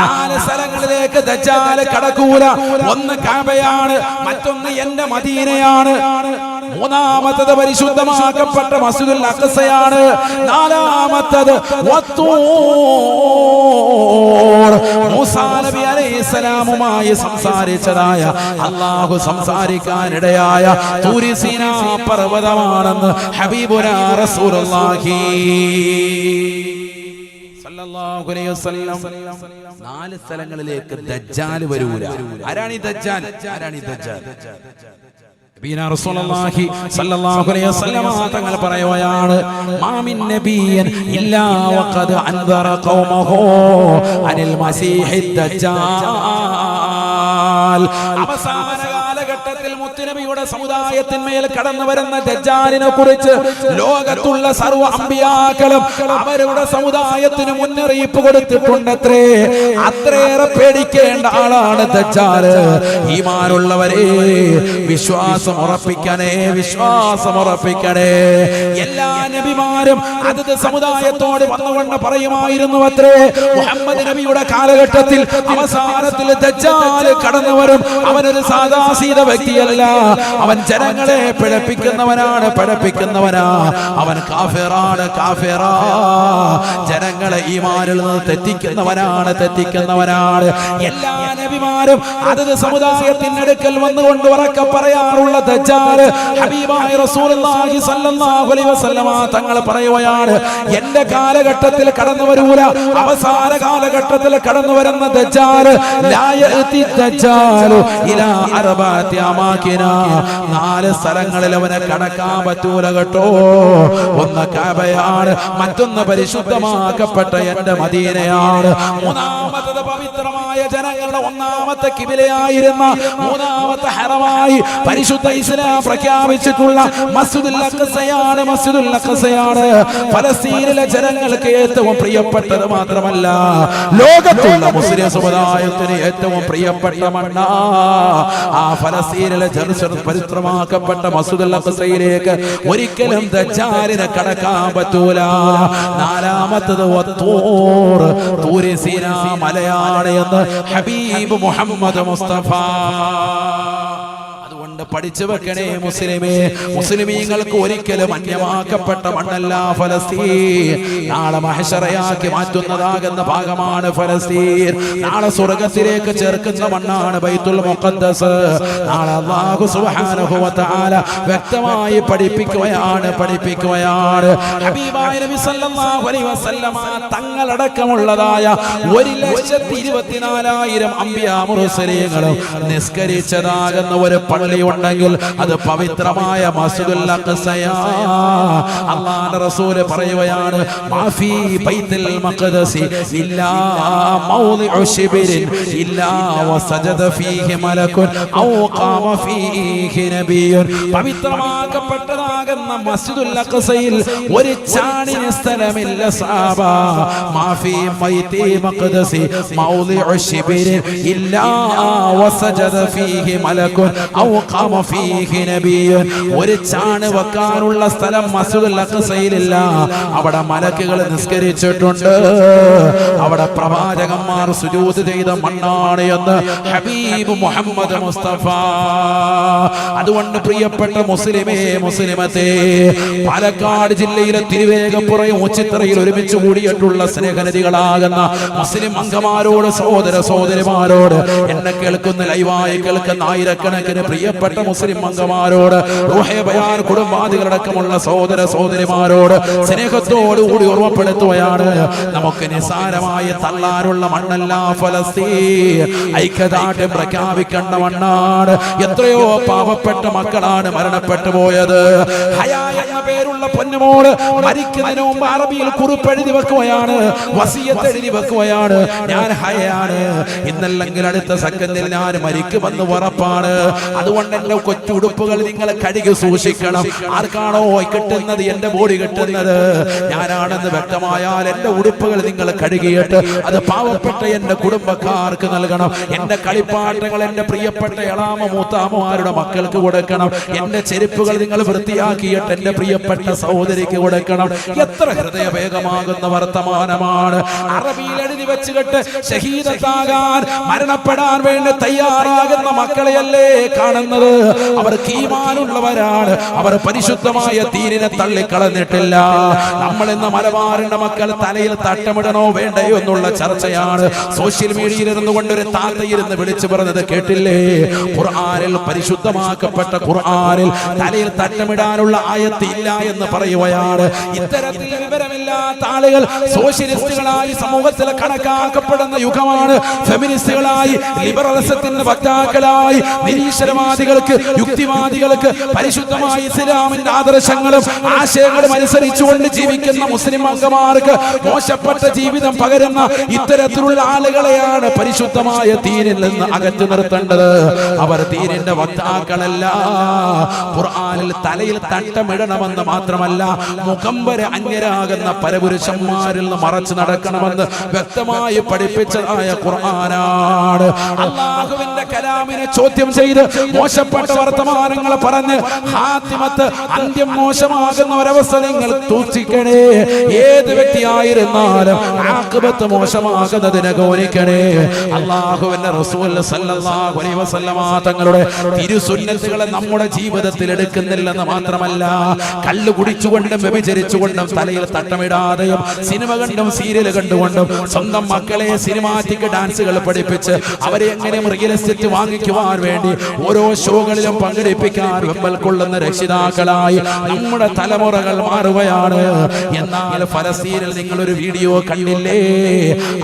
4 സ്ഥലങ്ങളിലേക്ക് ദജ്ജാൽ കടക്കൂല. ഒന്ന് കഅബയാണ്, മറ്റൊന്ന് എന്റെ മദീനയാണ്, മൂന്നാമത്തത് പരിശുദ്ധമാക്കപ്പെട്ട മസ്ജിദുൽ അഖ്സയാണ്, 4-ാമത്തത് വത്തൂർ. മൂസാ നബി അലൈഹിസ്സലാമുമായി സംസാരിച്ചതായ, അല്ലാഹു സംസാരിക്കാനിടയായ തൂരി സീനാ പർവ്വതമാണെന്ന് ഹബീബുനാ റസൂലുള്ളാഹി സല്ലല്ലാഹു അലൈഹി വസല്ലം. 4 സ്ഥലങ്ങളിലേക്ക് ദജ്ജാൽ വരൂല. ആരാണ് ഈ ദജ്ജാൽ? റസൂലുള്ളാഹി സ്വല്ലല്ലാഹു അലൈഹി വസല്ലം തങ്ങൾ പറയുകയാണ് മാമിൻ നബിയൻ ഇല്ലാ വഖദ് അൻദറ ഖൗമഹു അനിൽ മസീഹിദ് ദജ്ജാൽ. അവസാന കാലഘട്ടത്തിൽ മുത്തുനബിയുടെ സമുദായത്തിന്മേൽ കടന്നു വരുന്ന ദജ്ജാലിനെ കുറിച്ച് ലോകത്തുള്ള സർവ്വ അമ്പിയാക്കളും അവരുടെ സമുദായത്തിന് മുന്നറിയിപ്പ് കൊടുത്തിട്ടുണ്ടത്രേ. അത്രയേറെ പേടിക്കേണ്ട ആളാണ് ദജ്ജാൽ. ഈമാനുള്ളവരെ വിശ്വാസം ഉറപ്പിക്കണേ, വിശ്വാസം ഉറപ്പിക്കണേ. എല്ലാ നബിമാരും അതത് സമുദായത്തോട് വന്നുകൊണ്ട് പറയുമായിരുന്നു അത്രേ, മുഹമ്മദ് നബിയുടെ കാലഘട്ടത്തിൽ അവസാനത്തിൽ ദജ്ജാൽ കടന്നു വരും. അവനൊരു സാധാ സീത വ്യക്തിയല്ല, അവൻ ജനങ്ങളെ പിഴപ്പിക്കുന്നവനാണ്, പിഴപ്പിക്കുന്നവനാ. അവൻ കാഫിറാണ്, കാഫിറാ. ജനങ്ങളെ ഈമാനിൽ നിന്ന് തെറ്റിക്കുന്നവനാണ്, തെറ്റിക്കുന്നവനാണ്. എല്ലാ നബിമാരും അതത് സമുദായത്തിന്റെ അടുക്കൽ വന്നുകൊണ്ട് ഉറക്കെ പറയാറുള്ള ദജ്ജാൽ ഹബീബായ റസൂലുള്ളാഹി സ്വല്ലല്ലാഹു അലൈഹി വസല്ലമ തങ്ങൾ പറയുകയാണ്, എന്റെ കാലഘട്ടത്തിൽ കടന്നു വരൂല, അവസാന കാലഘട്ടത്തിൽ കടന്നു വരുന്ന ദജ്ജാൽ ലാ യഅതി ദജ്ജാലു ഇലാ അർബഅതി അമാകിന. 4 സ്ഥലങ്ങളിൽ അവനെ കടക്കാൻ പറ്റൂല കേട്ടോ. ഒന്ന് കഅബയാണ്, മറ്റൊന്ന് പരിശുദ്ധമാക്കപ്പെട്ട എന്റെ മദീനയാണ്, മൂന്നാമത്തത് പവിത്രമായ ജനങ്ങളുടെ ഒന്നാമത്തെ കിബിലയായിരുന്ന മൂന്നാമത്തെ ഹറമായി പരിശുദ്ധ ഇസ്ലാം പ്രഖ്യാപിച്ചിട്ടുള്ള മസ്ജിദുൽ അഖ്സയാണ്, മസ്ജിദുൽ അഖ്സയാണ്. ഫലസ്തീനിലെ ജനങ്ങൾക്ക് ഏറ്റവും പ്രിയപ്പെട്ടത് മാത്രമല്ല, ലോകത്തുള്ള മുസ്ലിം സമുദായത്തിന് ഏറ്റവും പ്രിയപ്പെട്ട മണ്ണ ആ ഫലസ്തീനിലെ ജെറുസലേം പവിത്രമാക്കപ്പെട്ട മസ്ജിദുൽ അഖ്സയിലേക്ക് ഒരിക്കലും ദജ്ജാലിനെ കടക്കാൻ പറ്റൂല. 4മത്തത് വത്തൂർ, തൂരി സീനാ മലയാണ് എന്ന് ഹബീബ് മുഹമ്മദ് മുസ്തഫ. പഠിച്ചു വെക്കണേ മുസ്ലിമേ. മുസ്ലിമീങ്ങൾക്ക് ഒരിക്കലും അന്യമാക്കപ്പെട്ട മണ്ണല്ല ഫലസ്തീൻ. നാളെ മഹ്ശറയാക്കി മാറ്റുന്നതാകുന്ന ഭാഗമാണ് ഫലസ്തീൻ. നാളെ സ്വർഗ്ഗത്തിലേക്ക് ചേർക്കുന്ന മണ്ണാണ് ബൈത്തുൽ മുഖദ്ദസ്. നാളെ അല്ലാഹു സുബ്ഹാനഹു വ തആല വ്യക്തമായി പഠിപ്പിക്കുകയാണ്, പഠിപ്പിക്കുകയാണ്. ഹബീബായ നബി സല്ലല്ലാഹു അലൈഹി വസല്ലമ തങ്ങളടക്കമുള്ളതായ 1,24,000 അംബിയാ മുർസലീങ്ങളും നിസ്കരിച്ചതാകുന്ന ഒരു പള്ളി ഉണ്ടെങ്കിൽ അത് പവിത്രമായ മസ്ജിദുൽ അഖ്സയാ. അല്ലാഹുവിന്റെ റസൂൽ പറയുകയാണ്, മാഫി ബൈത്തുൽ മഖ്ദസി ഇല്ലാ മൗദിഉ ശിബ്രിൻ ഇല്ലാ വസജദ ഫീഹി മലകുൻ ഔ ഖാമ ഫീഹി നബിയുൻ. പവിത്രമാക്കപ്പെട്ടതാകുന്ന മസ്ജിദുൽ അഖ്സയിൽ ഒരു ചാണിന് സ്ഥലമില്ല സഹാബ. മാഫി ബൈത്തുൽ മഖ്ദസി മൗദിഉ ശിബ്രിൻ ഇല്ലാ വസജദ ഫീഹി മലകുൻ ഔ ഖാമ ഫീഹി നബിയുൻ. ഒരു ചാണ് വെക്കാനുള്ള സ്ഥലം മസ്ജിദുൽ അഖ്സയിലില്ല. അവിടെ മലക്കുകൾ നിസ്കരിച്ചിട്ടുണ്ട്, അവിടെ പ്രവാചകന്മാർ സുജൂദ് ചെയ്ത മണ്ണാണ് എന്ന് ഹബീബ് മുഹമ്മദ് മുസ്തഫ. അതുകൊണ്ട് പ്രിയപ്പെട്ട മുസ്ലിമേ, മുസ്ലിമത്തെ, പാലക്കാട് ജില്ലയിലെ തിരുവേഗപ്പുറയും ഉച്ചിത്തറയിൽ ഒരുമിച്ച് കൂടിയിട്ടുള്ള സ്നേഹനദികളാകുന്ന മുസ്ലിം അംഗമാരോട്, സഹോദര സഹോദരിമാരോട്, എന്നെ കേൾക്കുന്ന ലൈവായി കേൾക്കുന്ന ആയിരക്കണക്കിന് പ്രിയപ്പെട്ട മുസ്ലിം അംഗമാരോട്, റൂഹേ ബയാൻ കുടുംബാദികളടക്കമുള്ള സഹോദര സഹോദരിമാരോട് സ്നേഹത്തോടുകൂടി ഓർമ്മപ്പെടുത്തുകയാണ്, നമുക്ക് നിസാരമായി തള്ളാനുള്ള മണ്ണല്ല ഫലസ്തീൻ. ഐക്യദാർഢ്യം പ്രഖ്യാപിക്കേണ്ട മണ്ണാണ്. എത്രയോ പാവപ്പെട്ട മക്കളാണ് മരണപ്പെട്ടു പോയത്. ഹയാ എന്ന പേരുള്ള പൊന്നുമോള് മരിക്കുന്നതിന് മുമ്പ് അറബിയിൽ കുറിപ്പ് എഴുതി വെക്കുകയാണ്, വസിയത്ത് എഴുതി വെക്കുകയാണ്, ഞാൻ ഹയാണ്, ഇന്നല്ലെങ്കിൽ അടുത്ത സെക്കൻഡിൽ ഞാൻ മരിക്കുമെന്ന് ഉറപ്പാണ്. അതുകൊണ്ട് എന്റെ കൊച്ചുടുപ്പുകൾ നിങ്ങൾ കഴുകി സൂക്ഷിക്കണം. ആർക്കാണോ കിട്ടുന്നത്, എന്റെ ബോഡി കിട്ടുന്നത് ഞാനാണെന്ന് വ്യക്തമായാൽ എന്റെ ഉടുപ്പുകൾ നിങ്ങൾ കഴുകിയിട്ട് അത് പാവപ്പെട്ട എന്റെ കുടുംബക്കാർക്ക് നൽകണം. എന്റെ കളിപ്പാട്ടങ്ങൾ എന്റെ പ്രിയപ്പെട്ട എളാമ മൂത്താമ്മമാരുടെ മക്കൾക്ക് കൊടുക്കണം. എന്റെ ചെരുപ്പുകൾ നിങ്ങൾ വൃത്തിയാക്കിയിട്ട് എന്റെ പ്രിയപ്പെട്ട സഹോദരിക്ക് കൊടുക്കണം. എത്ര ഹൃദയവേഗമാകുന്ന വർത്തമാനമാണ്. അറബിയിൽ എഴുതി വെച്ചുകെട്ട് ഷഹീദത്താകാൻ, മരണപ്പെടാൻ വേണ്ടി തയ്യാറാകുന്ന മക്കളെയല്ലേ കാണുന്നത്. അവർ ഈമാനുള്ളവരാണ്, അവർ പരിശുദ്ധമായ ദീനിനെ തള്ളിക്കളഞ്ഞിട്ടില്ല. നമ്മൾ ഇന്ന് മലബാറിന്റെ മക്കൾ തലയിൽ തട്ടമിടണോ വേണ്ടയോ എന്നുള്ള ചർച്ചയാണ്. സോഷ്യൽ മീഡിയയിൽ ഇരുന്നു കൊണ്ട് ഒരു താത്തയിരുന്ന് വിളിച്ചു പറഞ്ഞത് കേട്ടില്ലേ? ഖുർആനിൽ, പരിശുദ്ധമാക്കപ്പെട്ട ഖുർആനിൽ തലയിൽ തട്ടമിടാനുള്ള ആയത്ത് ഇല്ല എന്ന് പറയുകയാണ്. ഇത്തരത്തിൽ വിവരമില്ലാത്ത ആളുകൾ സോഷ്യലിസ്റ്റുകളായി സമൂഹത്തിൽ കണക്കാക്കപ്പെടുന്ന യുഗമാണ്. ഫെമിനിസ്റ്റുകളായി, ലിബറലിസത്തിന്റെ വക്താക്കളായി, നിരീശ്വരവാദികൾ യുക്തിവാദികൾക്ക് പരിശുദ്ധമായ ഇസ്ലാമിന്റെ ആദർശങ്ങളും ആശയങ്ങളും അനുസരിച്ചുകൊണ്ട് ജീവിക്കുന്ന മുസ്ലിം അംഗമാർക്ക് മോശപ്പെട്ട ജീവിതം പകരുന്ന ഇത്തരത്തിലുള്ള ആളുകളെയാണ് പരിശുദ്ധമായ ദീനിൽ നിന്ന് അകറ്റി നിർത്തേണ്ടത്. അവർ ദീനിന്റെ വക്താക്കളല്ല. ഖുർആനിൽ തലയിൽ തട്ടമിടണമെന്ന് മാത്രമല്ല, മുഖം വരെ അന്യരാകുന്ന പരപുരുഷന്മാരിൽ നിന്ന് മറച്ചു നടക്കണമെന്ന് വ്യക്തമായി പഠിപ്പിച്ചതായ ഖുർആനാണ്. അല്ലാഹുവിന്റെ കലാമിനെ ചോദ്യം ചെയ്ത് മോശപ്പെട്ട വർത്തമാനങ്ങൾ പറഞ്ഞ് ഹാത്തിമത്ത് അന്ത്യം മോശമാകുന്ന ഒരവസ്ഥ നിങ്ങൾ സൂക്ഷിക്കണേ. ഏത് വ്യക്തിയായിരുന്നാലും ആഖിബത്ത് മോശമാകുന്നതിനെ ഗൗനിക്കണേ. അല്ലാഹുവിന്റെ റസൂൽ സല്ലല്ലാഹു അലൈഹി വസല്ലമ തങ്ങളുടെ തിരുസുന്നത്തുകളെ നമ്മുടെ ജീവിതത്തിൽ എടുക്കുന്നില്ലെന്ന് മാത്രമല്ല, കള്ളു കുടിച്ചുകൊണ്ടും വ്യഭിചരിച്ചുകൊണ്ടും തലയിൽ തട്ടമിടാതെയും സിനിമ കണ്ടും സീരിയൽ കണ്ടുകൊണ്ടും സ്വന്തം മക്കളെ സിനിമാറ്റിക് ഡാൻസുകൾ പഠിപ്പിച്ച് അവരെ എങ്ങനെ റിയൽ എസ്റ്റേറ്റ് വാങ്ങിക്കുവാൻ വേണ്ടി ഓരോ ഷോകളിലും പങ്കെടുപ്പിക്കാൻ വെമ്പൽ കൊള്ളുന്ന രക്ഷിതാക്കളായി നമ്മുടെ തലമുറകൾ മാറുകയാണ്. എന്നാൽ ഫലസ്തീനിൽ നിങ്ങളൊരു വീഡിയോ കണ്ടില്ലേ?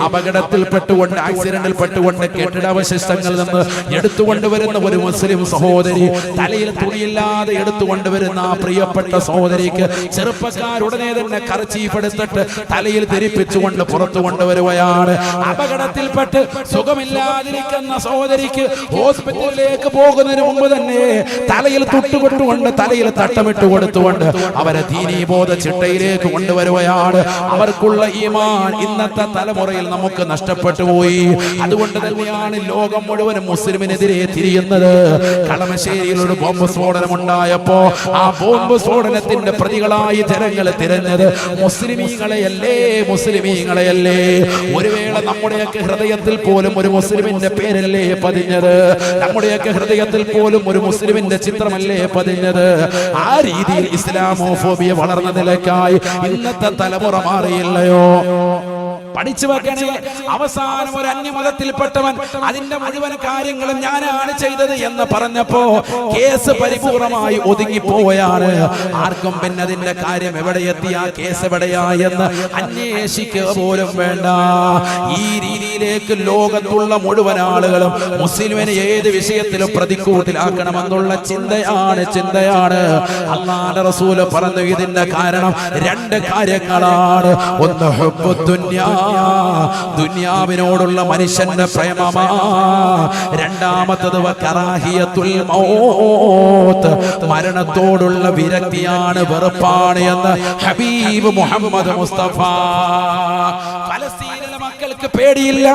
അപകടത്തിൽ പെട്ടുകൊണ്ട്, ആക്സിഡന്റിൽ പെട്ടുകൊണ്ട് കെട്ടിടാവശിഷ്ടങ്ങളിൽ നിന്ന് എടുത്തുകൊണ്ടുവരുന്ന ഒരു മുസ്ലിം സഹോദരി, തലയിൽ തുണിയില്ലാതെ എടുത്തുകൊണ്ടുവരുന്ന ആ പ്രിയപ്പെട്ട സഹോദരിക്ക് ചെറുപ്പക്കാരുടനെ തന്നെ കർച്ചീഫ് എടുത്തിട്ട് തലയിൽ ധരിപ്പിച്ചുകൊണ്ട് പുറത്തു കൊണ്ടുവരുകയാണ്. അപകടത്തിൽപ്പെട്ട് സുഖമില്ലാതിരിക്കുന്ന സഹോദരിക്ക് ഹോസ്പിറ്റലിലേക്ക് പോകുന്നതിന് മുമ്പ് തന്നെ തലയിൽ തുട്ടുകൊണ്ടുകൊണ്ട്, തലയിൽ തട്ടമിട്ട് കൊടുത്തുകൊണ്ട് അവരെ ദീനീബോധ ചിട്ടയിലേക്ക് കൊണ്ടുവരുകയാണ്. അവർക്കുള്ള ഈമാൻ ഇന്നത്തെ തലമുറയിൽ നമുക്ക് നഷ്ടപ്പെട്ടു പോയി. അതുകൊണ്ട് തന്നെയാണ് ലോകം മുഴുവനും മുസ്ലിമിനെതിരെ തിരിയുന്നത്. കളമശ്ശേരിയിൽ ഒരു ബോംബ് സ്ഫോടനം ഉണ്ടായപ്പോ ആ ബോംബ് സ്ഫോടനത്തിന്റെ പ്രതികളായി ജനങ്ങൾ തിരഞ്ഞത് മുസ്ലിമീങ്ങളെയല്ലേ. ഒരു വേള നമ്മുടെയൊക്കെ ഹൃദയത്തിൽ പോലും ഒരു മുസ്ലിമിന്റെ പേരല്ലേ പതിഞ്ഞത്? നമ്മുടെയൊക്കെ ഹൃദയത്തിൽ പോലും ഒരു മുസ്ലിമിന്റെ ചിത്രമല്ലേ പതിഞ്ഞത്? ആ രീതിയിൽ ഇസ്ലാമോഫോബിയ വളർന്ന നിലക്കായി ഇന്നത്തെ തലമുറ മാറിയില്ലയോ? പഠിച്ചു വെക്കണേ. അവസാനം ഒരു അന്യമതത്തിൽപ്പെട്ടവൻ അതിന്റെ മുഴുവൻ കാര്യങ്ങളും ഞാനാണ് ചെയ്തത് എന്ന് പറഞ്ഞപ്പോ കേസ് പരിപൂർണമായി ഒതുങ്ങിപ്പോവുകയാണ്. ആർക്കും പിന്നെ അതിന്റെ കാര്യം എവിടെ എത്തി, ആ കേസ് എവിടെയാ എന്ന് അന്വേഷിക്കുക പോലും വേണ്ട. ഈ രീതിയിലേക്ക് ലോകത്തുള്ള മുഴുവൻ ആളുകളും മുസ്ലിമിനെ ഏത് വിഷയത്തിലും പ്രതിക്കൂട്ടിലാക്കണമെന്നുള്ള ചിന്തയാണ്. അല്ലാഹുവിന്റെ റസൂൽ പറഞ്ഞു, ഇതിന്റെ കാരണം രണ്ട് കാര്യങ്ങളാണ്. ഒന്ന് ഹുബ്ബുദ്ദുനിയാ, ദുനിയാവിനോടുള്ള മനുഷ്യന്റെ പ്രേമമാ. രണ്ടാമത്തത് വകറാഹിയത്തുൽ മൗത്ത്, മരണത്തോടുള്ള വിരക്തിയാണ്, വെറുപ്പാണ് എന്ന് ഹബീബ് മുഹമ്മദ് മുസ്തഫ. ഫലസ്തീനിലെ മക്കൾക്ക് പേടിയില്ല.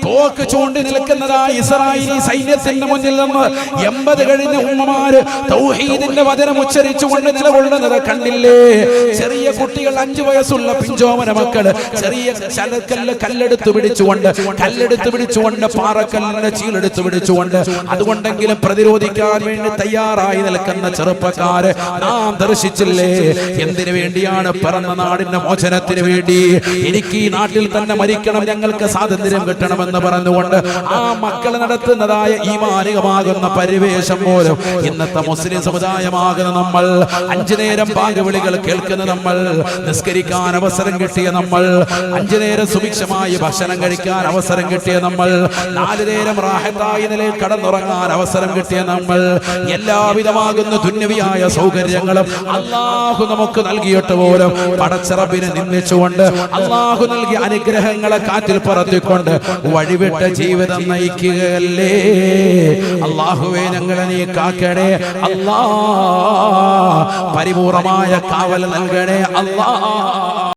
തോക്ക് ചൂണ്ടി നിൽക്കുന്നതായി ഇസ്രായേലി സൈന്യത്തിന്റെ മുന്നിൽ നിന്ന് 80 കഴിഞ്ഞ ഉമ്മമാര് തൗഹീദിന്റെ വചനം ഉച്ചരിച്ചുകൊണ്ട് നിലകൊള്ളുന്നത് കണ്ടില്ലേ? ചെറിയ കുട്ടികൾ, 5 വയസ്സുള്ള പിഞ്ചോമന മക്കള് ചെറിയ കല്ലെടുത്ത് പിടിച്ചുകൊണ്ട് പാറക്കല്ലിന്റെ ചീലെടുത്ത് പിടിച്ചുകൊണ്ട് അതുകൊണ്ടെങ്കിലും പ്രതിരോധിക്കാൻ വേണ്ടി തയ്യാറായി നിൽക്കുന്ന ചെറുപ്പക്കാരെ നാം ദർശിച്ചില്ലേ? എന്തിനു വേണ്ടിയാണ്? പിറന്ന നാടിന്റെ മോചനത്തിന് വേണ്ടി. എനിക്ക് ഈ നാട്ടിൽ തന്നെ മരിക്കണം, ഞങ്ങൾക്ക് സ്വാതന്ത്ര്യം കിട്ടണമെന്ന് പറഞ്ഞുകൊണ്ട് ആ മക്കൾ നടത്തുന്നതായ ഈമാനികമാകുന്ന പരിവേഷം പോലും ഇന്നത്തെ മുസ്ലിം സമുദായമാകുന്ന നമ്മൾ, 5 നേരം ബാങ്ക് വിളികൾ കേൾക്കുന്ന നമ്മൾ, നിസ്കരിക്കാൻ അവസരം കിട്ടിയ നമ്മൾ, 5 നേരം സുഭിക്ഷമായി ഭക്ഷണം കഴിക്കാൻ അവസരം കിട്ടിയ നമ്മൾ, 4 നേരം റാഹത്തായ നിലയിൽ കടന്നുറങ്ങാൻ അവസരം കിട്ടിയ നമ്മൾ, എല്ലാവിധമാകുന്ന ദുന്യവിയായ സൗകര്യങ്ങളും അല്ലാഹു നമുക്ക് നൽകിയിട്ട് പോലും പടച്ചറബിനെ നിന്ദിച്ചുകൊണ്ട് അല്ലാഹു നൽകിയ അനുഗ്രഹങ്ങളെ കാറ്റിൽ പറത്തിക്കൊണ്ട് വഴിവിട്ട ജീവിതം നയിക്കുകയല്ലേ? അല്ലാഹുവേ, ഞങ്ങളെ നീ കാക്കണേ അല്ലാഹ്. പരിപൂർണമായ കാവൽ നൽകണേ അല്ലാഹ്.